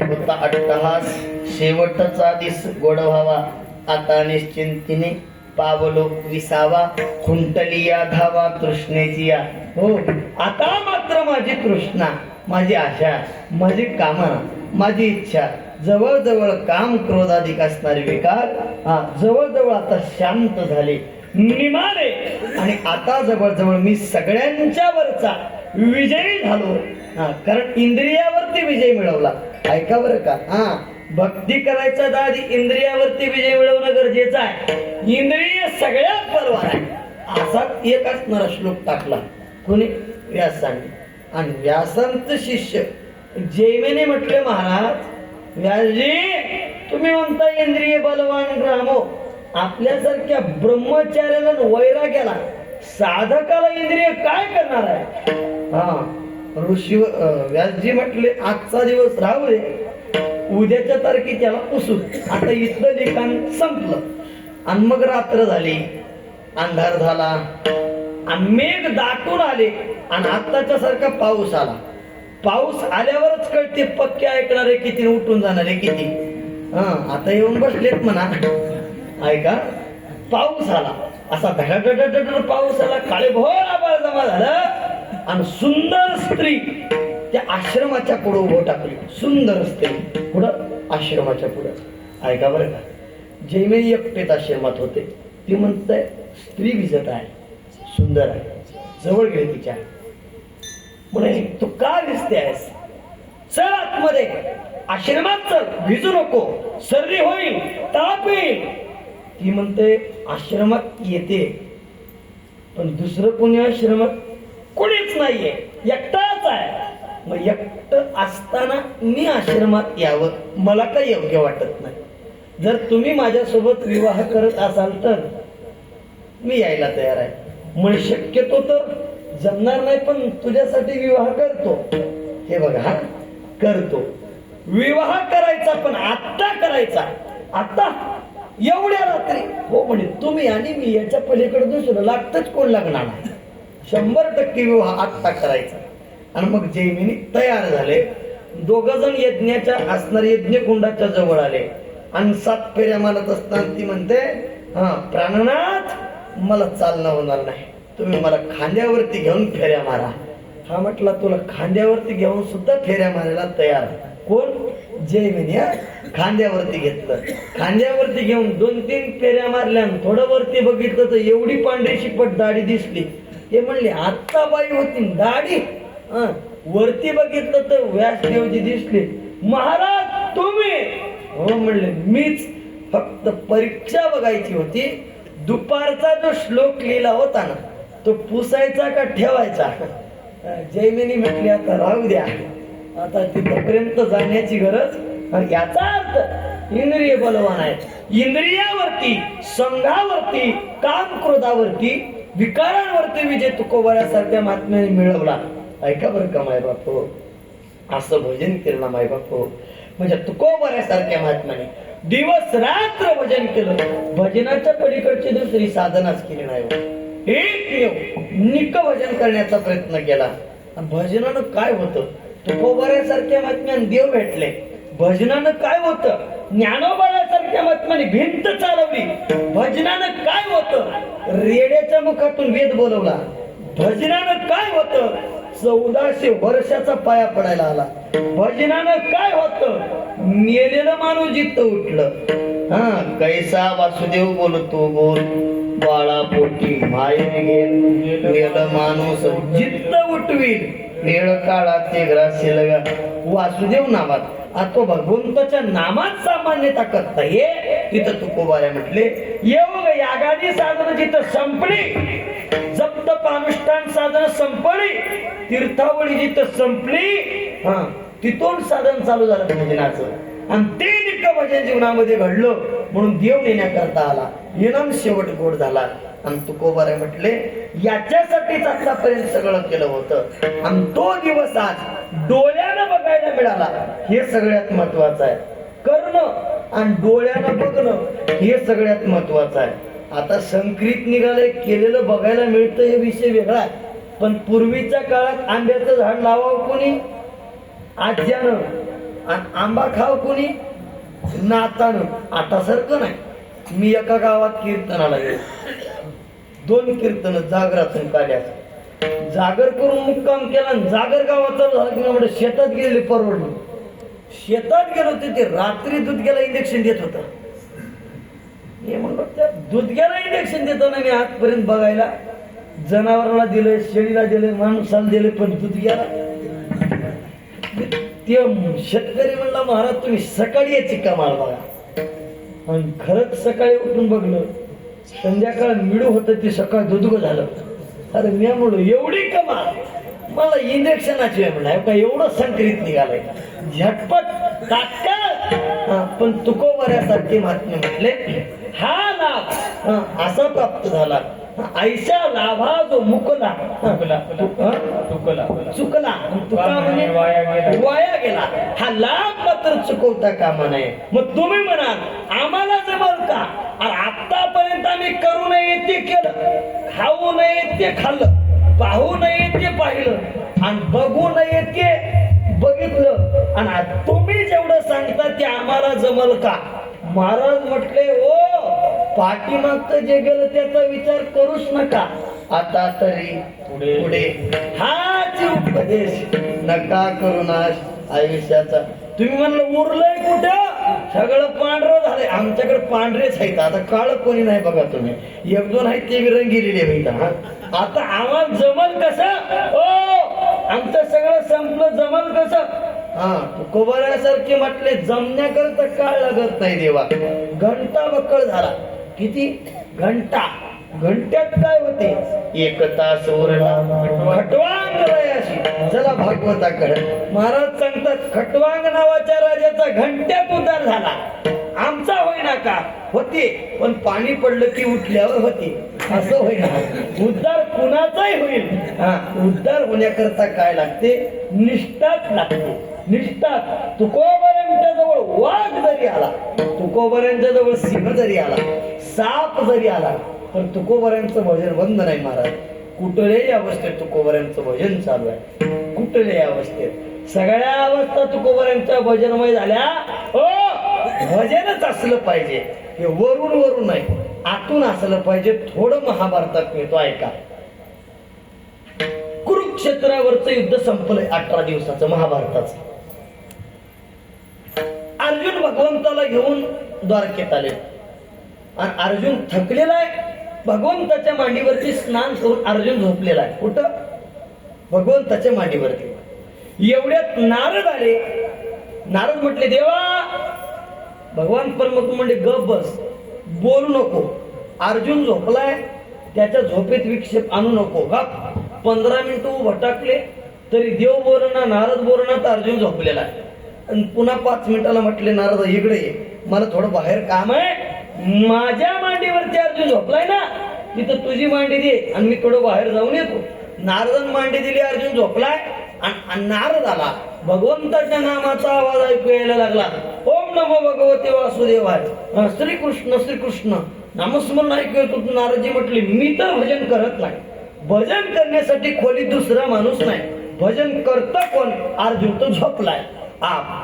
A: होता अट्टहास शेवटचा दिस गोड व्हावा आता निश्चिंतीने पावलो विसावा खुंटली या धावा तृष्णेची या. हो आता मात्र माझी तृष्णा माझी आशा माझी कामना माझी इच्छा जवळजवळ काम क्रोधाधिक असणारे विकार जवळजवळ आता शांत झाले निमाले आणि आता जवळजवळ मी सगळ्यांच्या वरचा विजयी झालो. कारण इंद्रियावरती विजय मिळवला. ऐका बरं का भक्ती करायचा आधी इंद्रियावरती विजय मिळवणं गरजेचं आहे. इंद्रिय सगळ्यात बलवान आहे असा एक असणारा श्लोक टाकला कोणी व्यासाने आणि व्यासांचं शिष्य जैमिनी म्हटले महाराज व्यासजी तुम्ही म्हणता इंद्रिय बलवान रामो आपल्यासारख्या ब्रह्मचार्याला वैराग्याला साधकाला इंद्रिय काय करणार आहे. ऋषी व्यासजी म्हटले आजचा दिवस राहू दे उद्याच्या तारखे त्याला पुसून आता इथलं लिखाण संपलं आणि मग रात्र झाली अंधार झाला आणि मेघ दाटून आले आणि आत्ताच्या सारखा पाऊस आला. पाऊस आल्यावरच कळते पक्के ऐकणारे किती उठून जाणारे किती. आता येऊन बसलेत म्हणा. ऐका पाऊस आला असा धडाधड पाऊस आला काळेभोर आभाळ जमा झालं आणि सुंदर स्त्री त्या आश्रमाच्या पुढे उभं टाकली. सुंदर स्त्री पुढं आश्रमाच्या पुढं. ऐका बरं का जैमिनी एकटेच आश्रमात होते. ती म्हणते स्त्री विजत आहे सुंदर आहे जवळ गेले तिच्या म्हणे तू का दिसते आहेस चल आतमध्ये आश्रमात चल भिजू नको सर्दी होईल ताप येईल. ती म्हणते आश्रमात येते पण दुसरं कोणी आश्रमात कोणीच नाहीये एकटाच आहे. मग एकटं असताना मी आश्रमात यावं मला काही योग्य वाटत नाही. जर तुम्ही माझ्यासोबत विवाह करत असाल तर मी यायला तयार आहे. मग शक्यतो तर जमणार नाही पण तुझ्यासाठी विवाह करतो. हे बघा करतो विवाह करायचा पण आत्ता करायचा आता एवढ्या रात्री. हो म्हणे तुम्ही आणि मी याच्या पलीकडे दुसरं लागतच कोण लागणार नाही. 100% विवाह आत्ता करायचा. आणि मग जैमिनी तयार झाले. दोघ जण यज्ञाच्या असणाऱ्या यज्ञकुंडाच्या जवळ आले आणि 7 फेऱ्या मारत असताना ती म्हणते प्राणनाथ मला चालणं होणार नाही तुम्ही मला खांद्यावरती घेऊन फेऱ्या मारा. हा म्हटला तुला खांद्यावरती घेऊन सुद्धा फेऱ्या मारायला तयार. कोण? जयमिनी. खांद्यावरती घेतलं, खांद्यावरती घेऊन 2-3 फेऱ्या मारल्या. थोडं वरती बघितलं तर एवढी पांढरी शिपट दाढी दिसली. हे म्हणले आत्ता बाई होती दाढी. वरती बघितलं तर व्यासदेवजी दिसले. महाराज तुम्ही? हो म्हणले मीच. फक्त परीक्षा बघायची होती. दुपारचा जो श्लोक लिहिला होता ना तो पुसायचा का ठेवायचा? जयमिनी म्हटली आता राहू द्या, आता तिथपर्यंत जाण्याची गरज. याचा अर्थ इंद्रिय बलवान आहे. इंद्रियावरती, संघावरती, काम क्रोधावरती, विकारांवरती विजय तुकोबाऱ्यासारख्या महात्म्याने मिळवला. ऐका बरं का माय बापू, असं भजन केलं ना माय बापू, म्हणजे तुकोबाऱ्यासारख्या महात्म्याने दिवस रात्र भजन केलं. भजनाच्या पलीकडची दुसरी साधनाच केली नाही. एक निक भजन करण्याचा प्रयत्न केला. भजनानं काय होतं? तुकोबाऱ्यासारख्या महात्म्याने देव भेटले. भजनानं काय होतं? ज्ञानोबाऱ्यासारख्या महात्म्याने भिंत चालवली. भजनानं काय होतं? रेड्याच्या मुखातून वेद बोलवला. भजनानं काय होतं? 1400 वर्षाचा पाया पडायला आला. भजनानं काय होतं? मेलेलं माणूस जिथं उठलं. कैसा वासुदेव बोलतो बोल, बाळा पोटी माये गेल, मेलं माणूस जिथं उठवील, वेळ काळाचे ग्रास्य लगा. वासुदेव नामात तो भगवंताच्या नामात सामान्य ताकद आहे. तिथं तुकोबाऱ्या म्हटले योग यागादी साधन जिथं संपली, जप तप अनुष्ठान साधन संपली, तीर्थावळी जिथं संपली, तिथून साधन चालू झालं भजनाचं. आणि ते निक भजन जीवनामध्ये घडलं म्हणून देव नेण्याकरता आला. इनाम शेवट गोड झाला. आणि तुकोबाऱ्या म्हटले याच्यासाठीच आतापर्यंत सगळं केलं होतं आणि तो दिवस आज डोळ्यानं बघायला मिळाला. हे सगळ्यात महत्वाचं आहे. करणं आणि डोळ्यानं बघणं हे सगळ्यात महत्वाचं आहे. आता संक्रित निघालंय, केलेलं बघायला मिळतं हे विषय वेगळा आहे. पण पूर्वीच्या काळात आंब्याचं झाड लावावं कोणी? आज्यानं. आणि आंबा खाव कोणी? नातानं. आता सारखं नाही. मी एका गावात कीर्तनाला गेलो, 2 कीर्तन जागरातून काढ्यात. जागर करून मुक्काम केला. जागर गावाचा झाला की म्हणजे शेतात गेले परवडलं. शेतात गेलो ते रात्री दुधग्याला इंजेक्शन देत होता. हे म्हणलो त्या दुधग्याला इंजेक्शन देताना मी आजपर्यंत बघायला जनावराला दिले, शेळीला दिले, माणसाला दिले, पण दुधग्याला ते शेतकरी म्हणला महाराज तुम्ही सकाळी याची कमाल बघा. आणि खरंच सकाळी उठून बघलं, संध्याकाळ मिळू होतं ते सकाळ दुधग झालं. अरे मी म्हणलो एवढी कमाल, मला इंजेक्शनाची आहे म्हणा का एवढं संकरित निघालंय झटपट तात्काळ. पण तुकोबाऱ्यासारखे महात्मे म्हटले हा लाभ असा प्राप्त झाला. ऐशा लाभा जो मुकला चुकला तुका म्हणे वाया गेला. हा लाभ मात्र चुकवता कामा नये. मग तुम्ही म्हणाल आम्हाला जमल का? आतापर्यंत आम्ही करू नये ते केलं, खाऊ नये ते खाल्लं, पाहू नये ते पाहिलं आणि बघू नये ते बघितलं. आणि तुम्ही जेवढं सांगता ते आम्हाला जमल का? महाराज म्हटले ओ पाठीमागचं जे गेलं त्याचा विचार करूच नका. आता तरी पुढे हाच उपदेश नका करू नाश आयुष्याचा. तुम्ही म्हणलं उरलंय कुठं? सगळं पांढरं झालंय. आमच्याकडे पांढरेच आहेत. आता काळ कोणी नाही बघा. तुम्ही 1-2 आहेत ते रंगीलेले आहेत. आता आम्हाला जमल कसं? आमचं सगळं संपलं, जमल कसं? तुकोबाऱ्यासारखे म्हटले जमण्याकरता काळ लागत नाही देवा. घंटा बक्कळ झाला. किती? घंटा. घंट्यात काय होते? 1 तास उरला खटवांग रायाशी. चला भागवताकडे. महाराज सांगतात खटवांग नावाच्या राजाचा घंट्यात उद्धार झाला. आमचा होईना का? होते, पण पाणी पडलं की उठल्यावर होते. असं होईना. उद्धार कुणाचाही होईल. उद्धार होण्याकरता काय लागते? निष्ठाच लागते. निष्ठा. तुकोबाऱ्यांच्या जवळ वाघ जरी आला, तुकोबाऱ्यांच्या जवळ सिंह जरी आला, साप जरी आला, पण तुकोबाऱ्यांचं भजन बंद नाही महाराज. कुठल्याही अवस्थेत तुकोबाऱ्यांचं भजन चालू आहे. कुठल्याही अवस्थेत सगळ्या अवस्था तुकोबाऱ्यांच्या भजनमय झाल्या. भजनच असलं पाहिजे. हे वरून नाही, आतून असलं पाहिजे. थोडं महाभारतात मिळतो ऐका. कुरुक्षेत्रावरचं युद्ध संपलंय 18 दिवसाचं महाभारताचं. अर्जुन भगवंताला घेऊन द्वारकेत आले आणि अर्जुन थकलेला आहे. भगवंताच्या मांडीवरती स्नान करून अर्जुन झोपलेला आहे. कुठं? भगवंताच्या मांडीवरती. एवढ्यात नारद आले. नारद म्हटले, देवा. भगवान परमात्मा म्हणजे गप बस, बोलू नको. अर्जुन झोपलाय, त्याच्या झोपेत विक्षेप आणू नको. गप. 15 मिनिटं भटकले तरी देव बोलना, नारद बोलना, तर अर्जुन झोपलेला आहे. आणि पुन्हा 5 मिनिटाला म्हटले, नारद इकडे ये, मला थोडं बाहेर काम आहे. माझ्या मांडीवरती अर्जुन झोपलाय ना, तिथं तुझी मांडी दे आणि मी थोडं बाहेर जाऊन येतो. नारदन मांडी दिली, अर्जुन झोपलाय. आणि नारद आला. भगवंताच्या नामाचा आवाज ऐकू यायला लागला. ओम नमो भगवते वासुदेवाय, श्रीकृष्ण श्रीकृष्ण नामस्मरण ऐकू येत होतं. नारदजी म्हटले, मी तर भजन करत नाही. भजन करण्यासाठी खोलीत दुसरा माणूस नाही. भजन करता कोण? अर्जुन तो झोपलाय.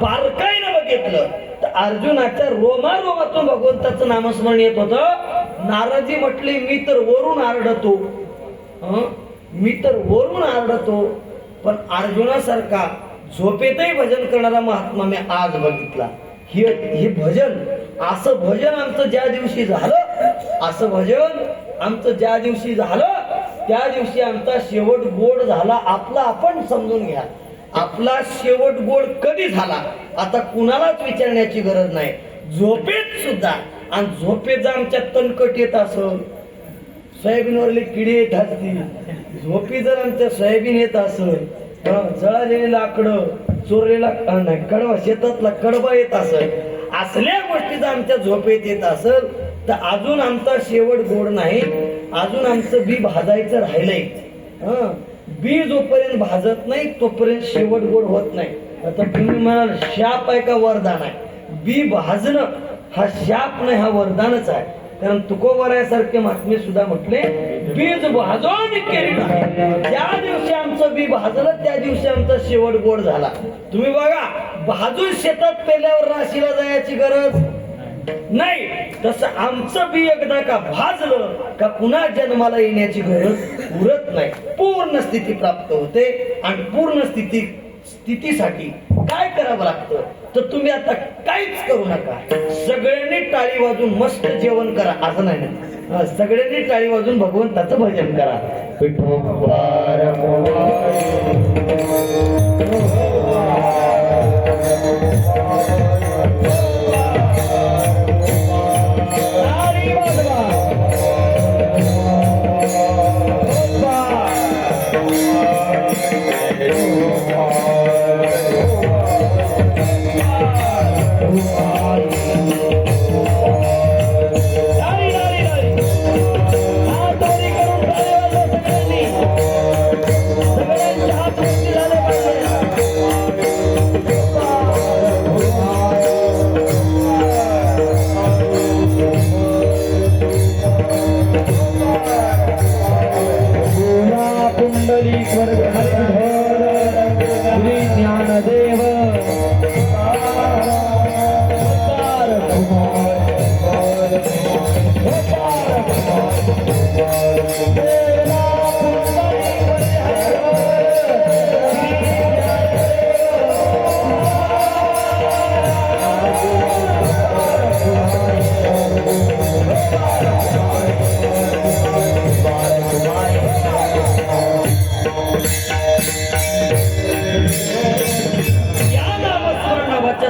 A: बारकाईनं बघितलं तर अर्जुनाच्या रोमारोमातून भगवंताचं नामस्मरण येत होतं. नारदजी म्हटले, मी तर वरून आरडतो, मी तर वरून आरडतो, पण अर्जुनासारखा झोपेतही भजन करणारा महात्मा मी आज बघितला. हे भजन, असं भजन आमचं ज्या दिवशी झालं, असं भजन आमचं ज्या दिवशी झालं, त्या दिवशी आमचा शेवट गोड झाला. आपला आपण समजून घ्या, आपला शेवट गोड कधी झाला आता कुणालाच विचारण्याची गरज नाही. झोपेत सुद्धा, आणि झोपेत जर आमच्या तणकट येत असेल, सोयाबीनवरले किडे येत असतील, झोपी जर आमच्या सोयाबीन येत असेल, जळालेले लाकडं, चोरलेला नाही कडवा, शेतातला कडबा येत असेल, असल्या गोष्टी जर आमच्या झोपेत येत असेल, तर अजून आमचा शेवट गोड नाही. अजून आमचं बी भाजायचं राहिलंय. बी जोपर्यंत भाजत नाही तोपर्यंत शेवट गोड होत नाही. आता तुम्ही म्हणाल शाप आहे का वरदान आहे? बी भाजणं हा शाप नाही, हा वरदानच आहे. कारण तुकोबारायासारखे महात्मे सुद्धा म्हटले, बीज भाजून केली. ज्या दिवशी आमचं बी भाजलं त्या दिवशी आमचा शेवट गोड झाला. तुम्ही बघा, भाजून शेतात पेल्यावर राशीला जायची गरज नाही. तसं आमचं बी एकदा का भाजलं का पुन्हा जन्माला येण्याची गरज उरत नाही. पूर्ण स्थिती प्राप्त होते. आणि पूर्ण स्थितीसाठी काय करावं लागतं तर तुम्ही आता काहीच करू नका. सगळ्यांनी टाळी वाजून मस्त जेवण करा, असं नाही ना, सगळ्यांनी टाळी वाजून भगवंताचं भजन करा.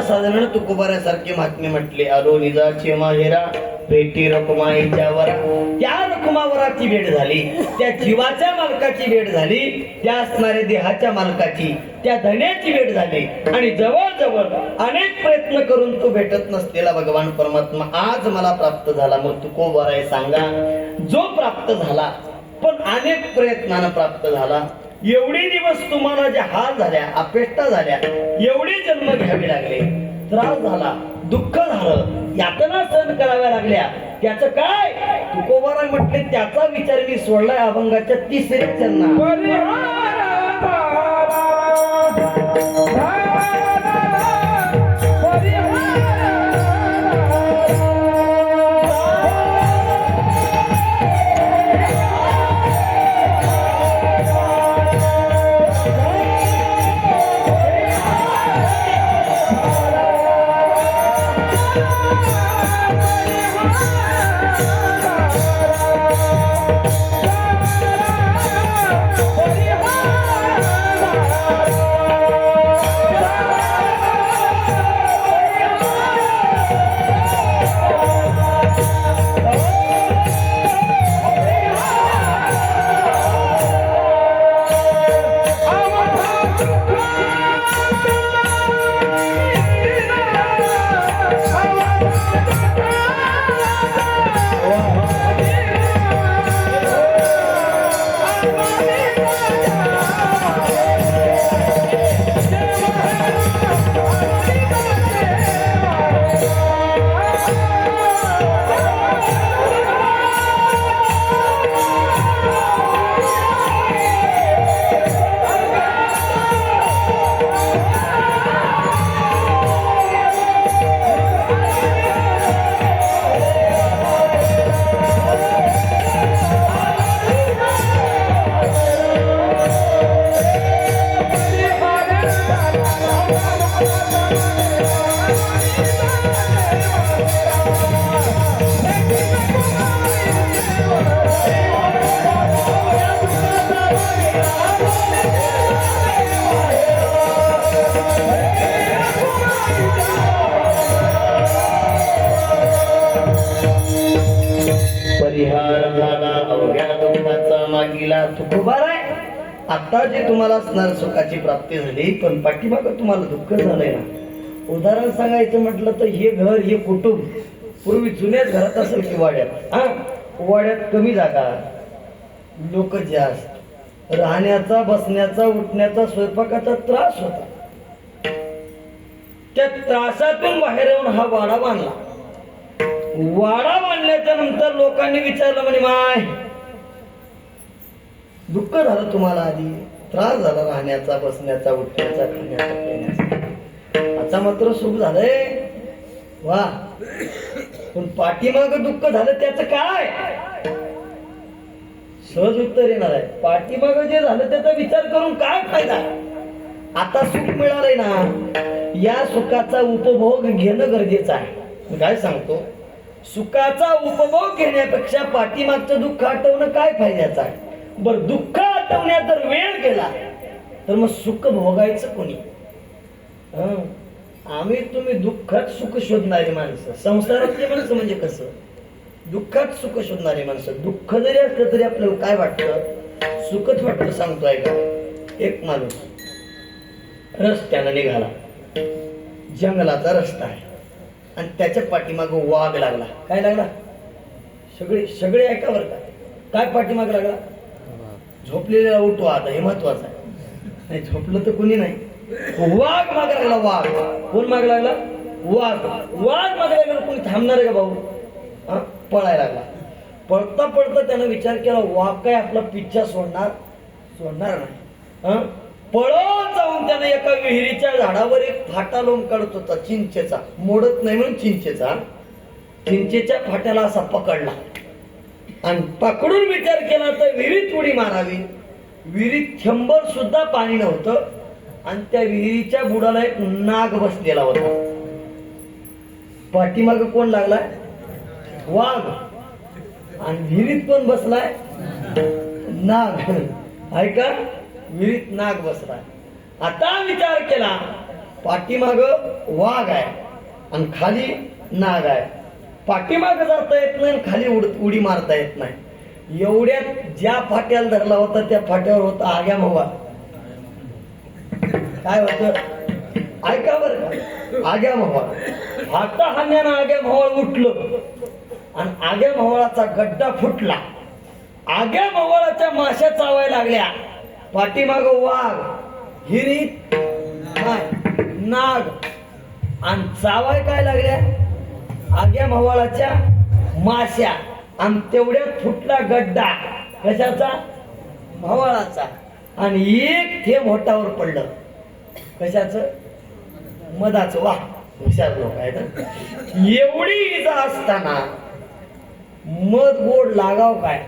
A: साधारण तुकोबारासारखे महात्मे म्हटले, आलो निजाचे माहेरा भेटी रकुमाईच्या वरा. त्या रकुमावराची भेट झाली, त्या जीवाच्या मालकाची भेट झाली, त्या असणाऱ्या देहाच्या मालकाची, त्या धन्याची भेट झाली. आणि जवळजवळ अनेक प्रयत्न करून तो भेटत नसलेला भगवान परमात्मा आज मला प्राप्त झाला. मग तुकोबाराय सांगा, जो प्राप्त झाला पण अनेक प्रयत्नानं प्राप्त झाला, एवढे दिवस तुम्हाला ज्या हाल झाल्या, अपेष्टा झाल्या, एवढे जन्म घ्यावे लागले, त्रास झाला, दुःख झालं, यातना सहन कराव्या लागल्या, त्याचं काय? तुकोबाराय म्हटले, त्याचा विचार मी सोडलाय अभंगाच्या 3ऱ्या चरणात. परिहार झाला अवघ्या दुःखाचा मागीला तुकोबार आहे. आता जे तुम्हाला असणार सुखाची प्राप्ती झाली, पण पाठीमागं तुम्हाला दुःख झालंय ना. उदाहरण सांगायचं म्हटलं तर हे घर, हे कुटुंब पूर्वी जुन्याच घरात असेल की वाड्यात, वाड्यात कमी जागा, लोक जास्त, राहण्याचा बसण्याचा उठण्याचा स्वयंपाकाचा त्रास होता. त्या त्रासातून बाहेर येऊन हा वाडा बांधला. वाडा बांधल्याच्या नंतर लोकांनी विचारलं, म्हणे माय दुःख झालं तुम्हाला, आधी त्रास झाला राहण्याचा बसण्याचा उठण्याचा खाण्याचा पिण्याचा, आता मात्र सुख झालंय. वा, पण पाठीमाग दुःख झालं त्याचं काय? सहज उत्तर येणार आहे. पाठीमाग जे झालं त्याचा विचार करून काय फायदा? आता सुख मिळालंय ना, या सुखाचा उपभोग घेणं गरजेचं आहे. मी काय सांगतो, सुखाचा उपभोग घेण्यापेक्षा पाठीमागचं दुःख आठवणं काय फायद्याचं आहे? बर, दुःख आठवण्यात जर वेळ गेला तर मग सुख भोगायचं कोणी? आम्ही तुम्ही दुःखात सुख शोधणारी माणसं, संसारातली माणसं. म्हणजे कसं दुःखात सुख शोधणारी माणसं. दुःख जरी असलं तरी आपल्याला काय वाटतं? सुखच वाटतं. सांगतोय का, एक माणूस रस्त्यानं निघाला, जंगलाचा रस्ता आहे, आणि त्याच्या पाठीमाग वाघ लागला. काय लागला? सगळे ऐका बरं का, काय पाठीमाग लागला? झोपलेला उठवा, आता हे महत्वाचं आहे. नाही झोपलं तर कोणी नाही. वाघ माग लागला. वाघ कोण माग लागला? वाघ. वाघ माग लागला. कोणी थांबणार आहे का भाऊ? पळायला लागला. पळता पळता त्यानं विचार केला, वाघ काय आपला पिच्छा सोडणार नाही. पळत जाऊन त्यानं एका विहिरीच्या झाडावर एक फाटा लोंब काढत होता, चिंचेचा, मोडत नाही म्हणून चिंचेच्या फाट्याला असा पकडला आणि पकडून विचार केला तर विहिरीत उडी मारावी. विहिरीत थेंबर सुद्धा पाणी नव्हतं, आणि त्या विहिरीच्या बुडाला एक नाग बसलेला होता. पाठीमाग कोण लागलाय? वाघ. आणि विहिरीत कोण बसलाय? नाग. ऐका, विहिरीत नाग बसलाय. आता विचार केला, पाठीमाग वाघ आहे आणि खाली नाग आहे. पाठीमाग जाता येत नाही, खाली उडी मारता येत नाही. एवढ्यात ज्या फाट्याला धरला होता त्या फाट्यावर होता आग्या मव्हा. काय होत? ऐका बर का, आग्या मव्हा. फाटा हाण्यानं आग्या मव्हाळ उठलं आणि आग्या मव्हाळाचा गड्डा फुटला. आग्या मव्हाळाच्या माश्या चावायला लागल्या. पाठीमाग वाघ, हिरीत नाग, आणि चावाय काय लागल्या? आग्या मव्हाळाच्या माश्या. आणि तेवढ्यात फुटला गड्डा. कशाचा? मव्हाळाचा. आणि एक थेंब होटावर पडलं. कशाचं? मधाचं. वा, हुशार लोक आहेत. एवढी इजा असताना मध गोड लागाव काय?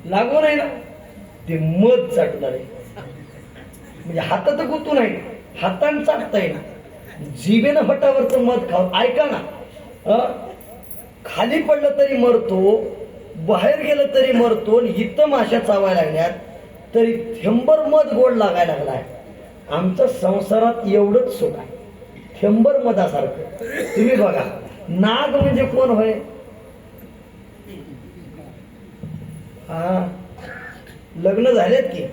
A: लागू नाही ना. ते मध चाटलं रे, म्हणजे हातात गुतू नाही, हातानं चाटता येईल. जिभेनं फटावरचं मध खाऊ. ऐका ना, खाली पडलं तरी मरतो, बाहेर गेलं तरी मरतो, इथं माश्या चावायला लागल्यात तरी थेंबर मध गोड लागायला लागलाय. आमचं संसारात एवढंच सुख आहे, थेंबर मधासारखं. तुम्ही बघा, नाग म्हणजे कोण होय? हा, लग्न झालेत की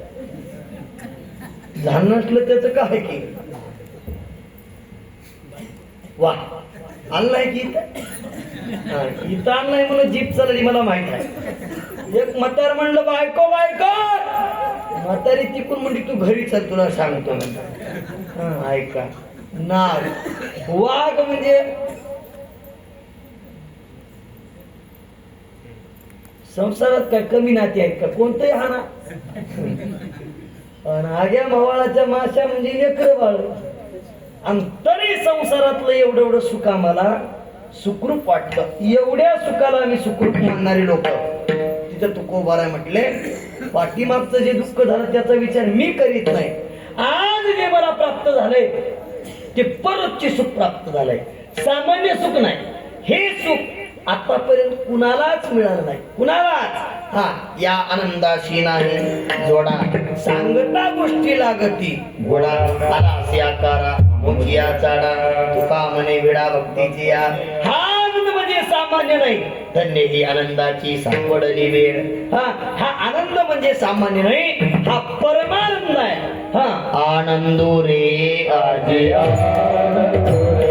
A: झालं नसलं त्याचं काय की वा आणलाय की इथं आणलाय म्हणून जीप चालली मला माहित आहे. एक म्हातार म्हणलं बायको बायको, म्हातारी तिकून म्हणजे तू घरी चल तुला सांगतो म्हणतात. ऐका, नाग वाघ म्हणजे संसारात काय कमी नाती आहेत का? कोणतंही हा ना. आग्या मवाळाच्या माश्या म्हणजे लेकर बाळ. आणि तरी संसारातलं एवढं एवढं सुख आम्हाला सुखरूप वाटलं. एवढ्या सुखाला आम्ही सुखरूप मानणारी लोक तिथं तुकोबाराय म्हटले, पाठीमागचं जे दुःख झालं त्याचा विचार मी करीत नाही. आज जे मला प्राप्त झालंय ते परतचे सुख प्राप्त झालंय, सामान्य सुख नाही. हे सुख आतापर्यंत कुणालाच मिळालं नाही, कुणालाच. हा, या आनंदाशी नाही जोडा, सांगता गोष्टी लागती घोडा. आला असे आकारा मुखिया चाडा, तुका म्हणे विडा भक्तीची या. हा आनंद म्हणजे सामान्य नाही, धन्य ही आनंदाची सापडली वेळ. हा आनंद म्हणजे सामान्य नाही, हा परमानंद आहे. हा, आनंदो रे आजे आनंदो रे.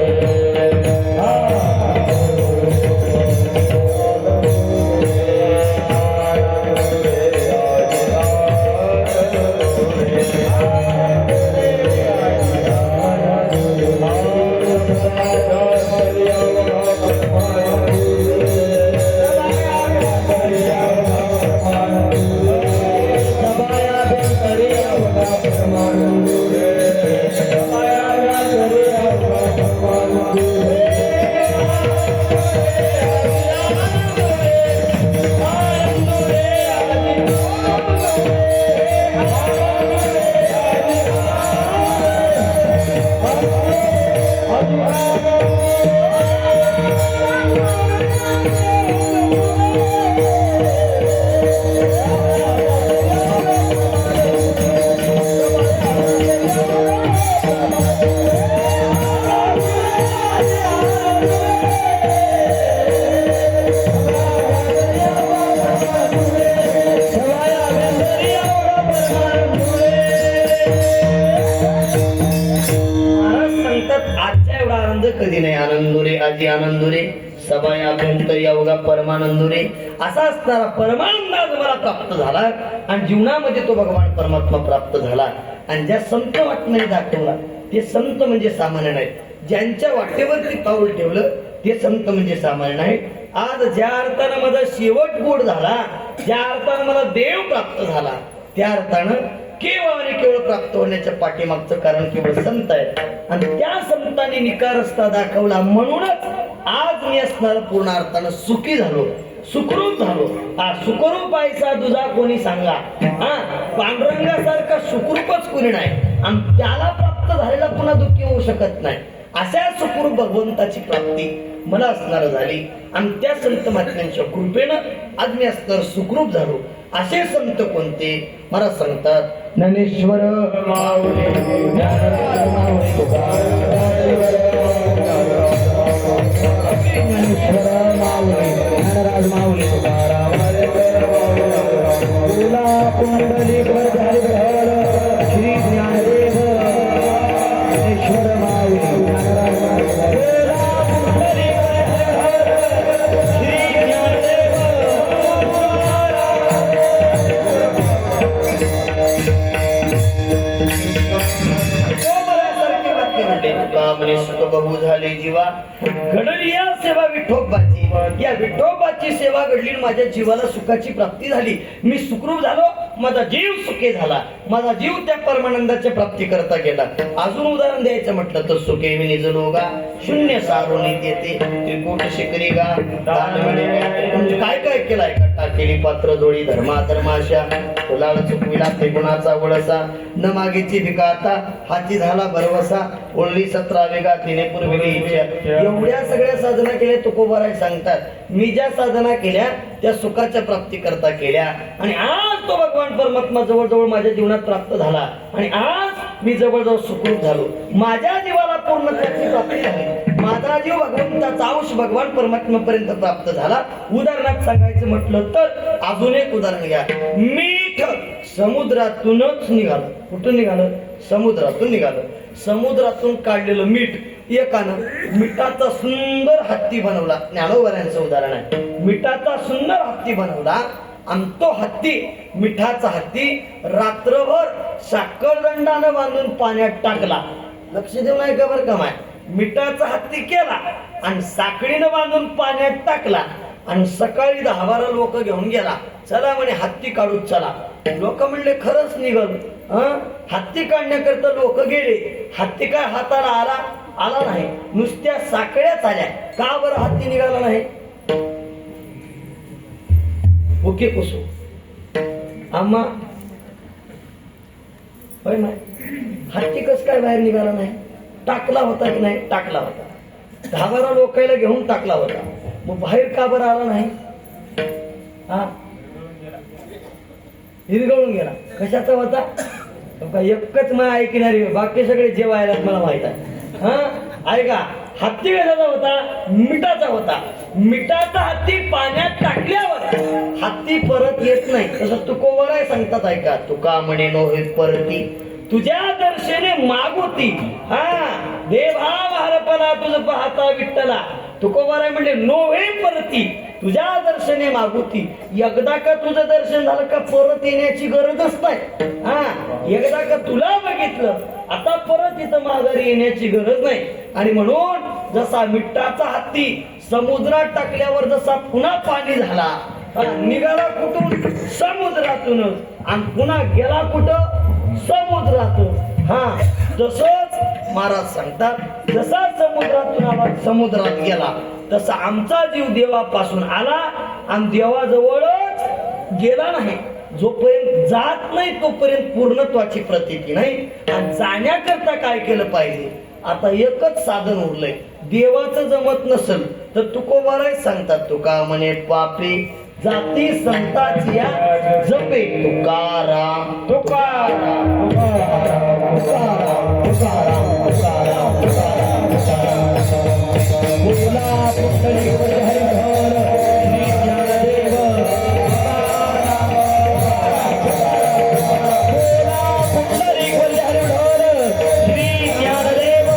A: कधी नाही. आनंदुरे आजी आनंदुरे सबाया अभ्यंतर योगा परमानंदुरे. असा असणारा परमानंद आज मला प्राप्त झाला आणि जीवनामध्ये तो भगवान परमात्मा प्राप्त झाला. आणि ज्या संत वाटण्याने दाखवला ते संत म्हणजे सामान्य नाही. ज्यांच्या वाटेवरती पाऊल ठेवलं ते संत म्हणजे सामान्य नाही. आज ज्या अर्थानं माझा शेवट गोड झाला, ज्या अर्थानं मला देव प्राप्त झाला, त्या अर्थानं केवळ आणि केवळ प्राप्त होण्याच्या पाठीमागचं कारण केवळ संत आहे. आणि त्या संतांनी निकार रस्ता दाखवला म्हणूनच आज मी असणार पूर्ण अर्थानं सुखी झालो, सुखरूप झालो. हा सुखरूप आयसा तुझा कोणी सांगा. हा, पांडुरंगासारखा सुखरूपच कोणी नाही आणि त्याला प्राप्त झालेला पुन्हा दुःखी होऊ शकत नाही. अशा सुखरूप भगवंताची प्राप्ती मला असणार झाली आणि त्या संत महात्म्यांच्या कृपेनं आज मी असणार सुखरूप झालो. असे संत कोणते? मला सांगतात, ज्ञानेश्वर माऊली, ज्ञानेश्वर माऊली ज्ञानराज माऊली तुकाराम, पुंडलिक श्री ज्ञानदेव ज्ञानेश्वर माऊली ज्ञानराज माऊली. बहु झाले जीवा घडली या सेवा विठोबाची. या विठोबाची सेवा घडली, माझ्या जीवाला सुखाची प्राप्ती झाली. मी सुखरूप झालो, माझा जीव सुखी झाला, माझा जीव त्या परमानंदाच्या प्राप्ती करता गेला. अजून उदाहरण द्यायचं म्हटलं तर सुखे मी निजलोगा शून्य सारोनीत येते त्रिकूट शिकरी गा दान मिळे. म्हणजे काय काय केलाय का? टाकेली पात्र जोडी धर्माशा फुलाळ चुकविला त्रिगुणाचा वळसा न मागेची भिका आता हाती झाला भरवसा ओळली 17 वेगा तिने पूर्वी इच्छा. एवढ्या सगळ्या साधना केल्या तुकोबाराय सांगतात. मी ज्या साधना केल्या त्या सुखाच्या प्राप्ती करता केल्या आणि आज तो भगवान परमात्मा जवळजवळ माझ्या जीवनात प्राप्त झाला आणि आज मी जवळजवळ सुखरूप झालो. माझ्या जीवाला पूर्ण त्याची प्राप्ती झाली. माझा जीव भगवंताचा अंश भगवान परमात्म्यापर्यंत प्राप्त झाला. उदाहरणात सांगायचं म्हटलं तर अजून एक उदाहरण घ्या. मीठ समुद्रातूनच निघालं. कुठून निघालं? समुद्रातून निघालं. समुद्रातून काढलेलं मीठ एकानं मिठाचा सुंदर हत्ती बनवला. ज्ञानोबऱ्यांचं उदाहरण आहे. मिठाचा सुंदर हत्ती बनवला आणि तो हत्ती, मिठाचा हत्ती रात्रभर साखळदंडानं बांधून पाण्यात टाकला. लक्ष देऊन ऐका बरं का माय. मिठाचा हत्ती केला आणि साखळीनं बांधून पाण्यात टाकला आणि सकाळी 10-12 लोक घेऊन गेला. चला म्हणे हत्ती काढू चला. लोक म्हणले खरंच निघल. हत्ती काढण्याकरता लोक गेले. हत्ती काय हाताला आला नाही. नुसत्या साखळ्याच आल्या. का बरं हत्ती निघाला नाही? ओके कुसू आम्हा होय नाही. हत्ती कस काय बाहेर निघाला नाही? टाकला होता की नाही? टाकला होता. 10-12 लोकांना घेऊन टाकला होता. मग बाहेर का बरं आला नाही? हिरगळून गेला. कशाचा होता? एकच मग ऐकणारी, बाकी सगळे जेवायला मला माहित आहे. ऐका, हत्ती कशाचा होता? मिठाचा होता. मिठाचा हत्ती पाण्यात टाकल्यावर हत्ती परत येत नाही. तसं तुकोबराय सांगतात. ऐका, तुका म्हणे नोहे परती तुझ्या दर्शने मागोती. देभाव हरपला तुझ पाहता विठ्ठला. तुकोबाराय म्हणजे नोहे परती तुझ्या दर्शने मागोती. एकदा का तुझं दर्शन झालं का परत येण्याची गरजच नाही. एकदा का तुला बघितलं आता परत इथं माघारी येण्याची गरज नाही. आणि म्हणून जसा मिठाचा हत्ती समुद्रात टाकल्यावर जसा पुन्हा पाणी झाला, निघाला कुठून? समुद्रातूनच आणि पुन्हा गेला कुठं? समुद्रातून. तसंच महाराज सांगतात, जसा समुद्रातून आला समुद्रात गेला तसा आमचा जीव देवापासून आला आणि देवाजवळच गेला नाही. जोपर्यंत जात नाही तोपर्यंत पूर्णत्वाची प्रतीती नाही. आणि जाण्याकरता काय केलं पाहिजे? आता एकच साधन उरलंय. देवाचं जमत नसल तर तुकोबाराय सांगतात, तुका म्हणे पापी जाती संताची जपे तुकाराम तुकाराम तुकाराम तुकाराम तुकाराम तुकाराम तुकाराम बोला पुष्कळी हरिहर श्री ज्ञानदेव बोला पुष्कळी हरिहर श्री ज्ञानदेव.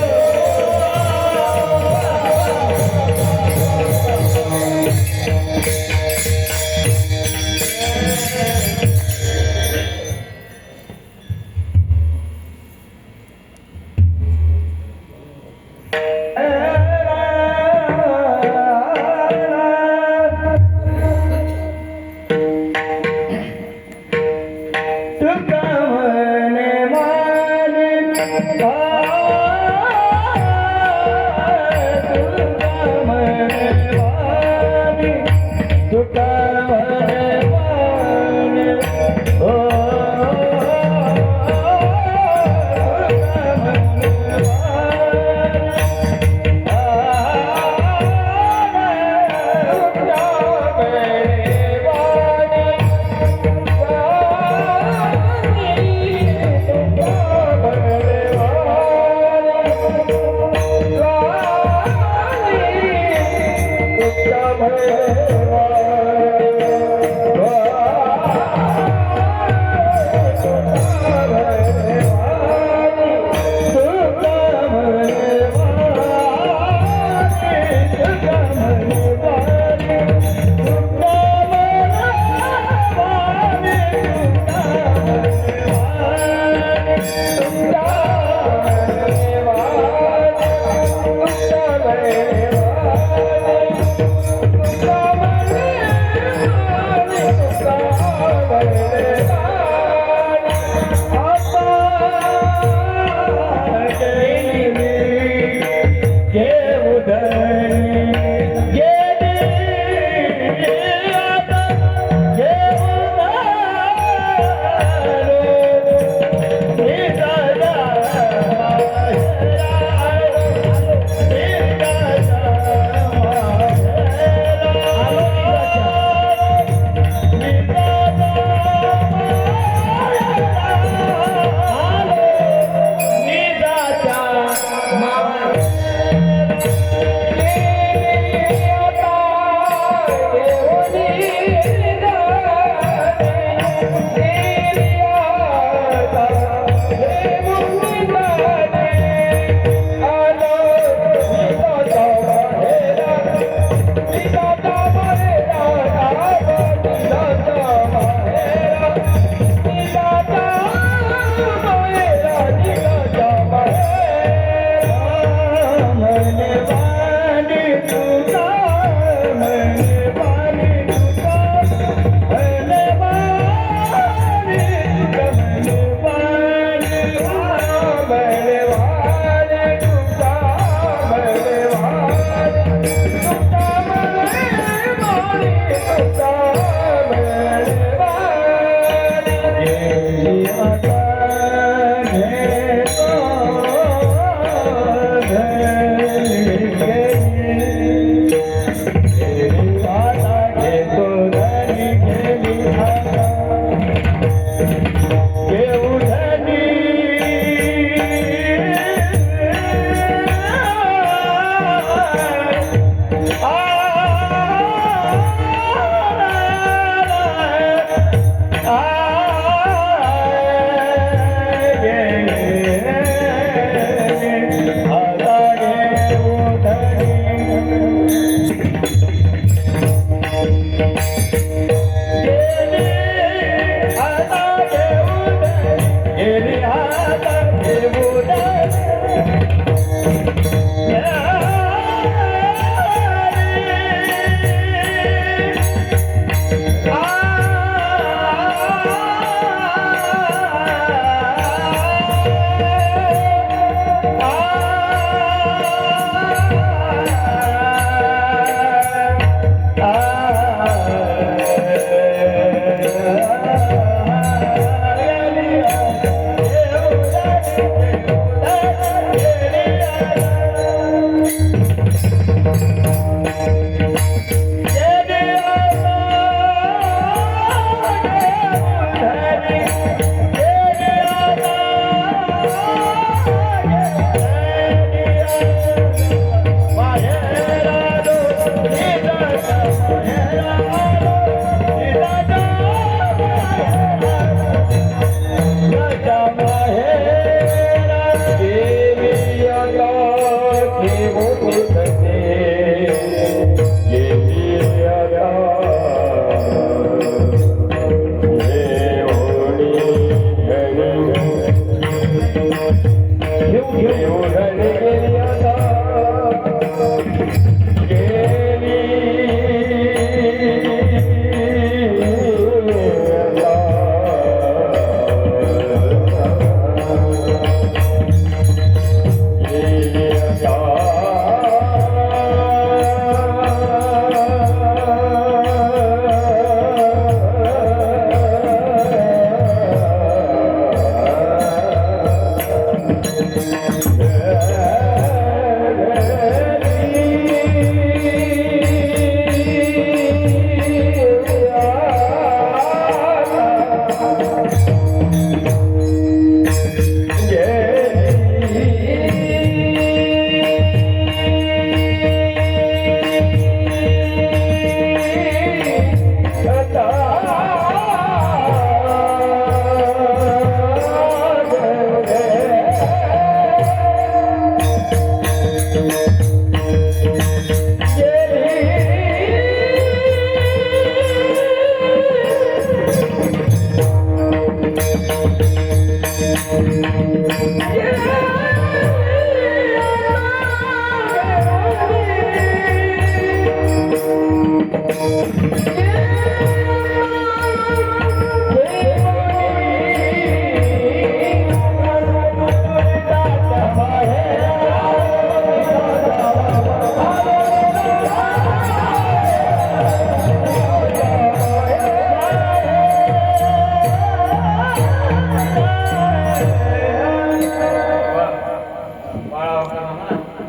A: आहे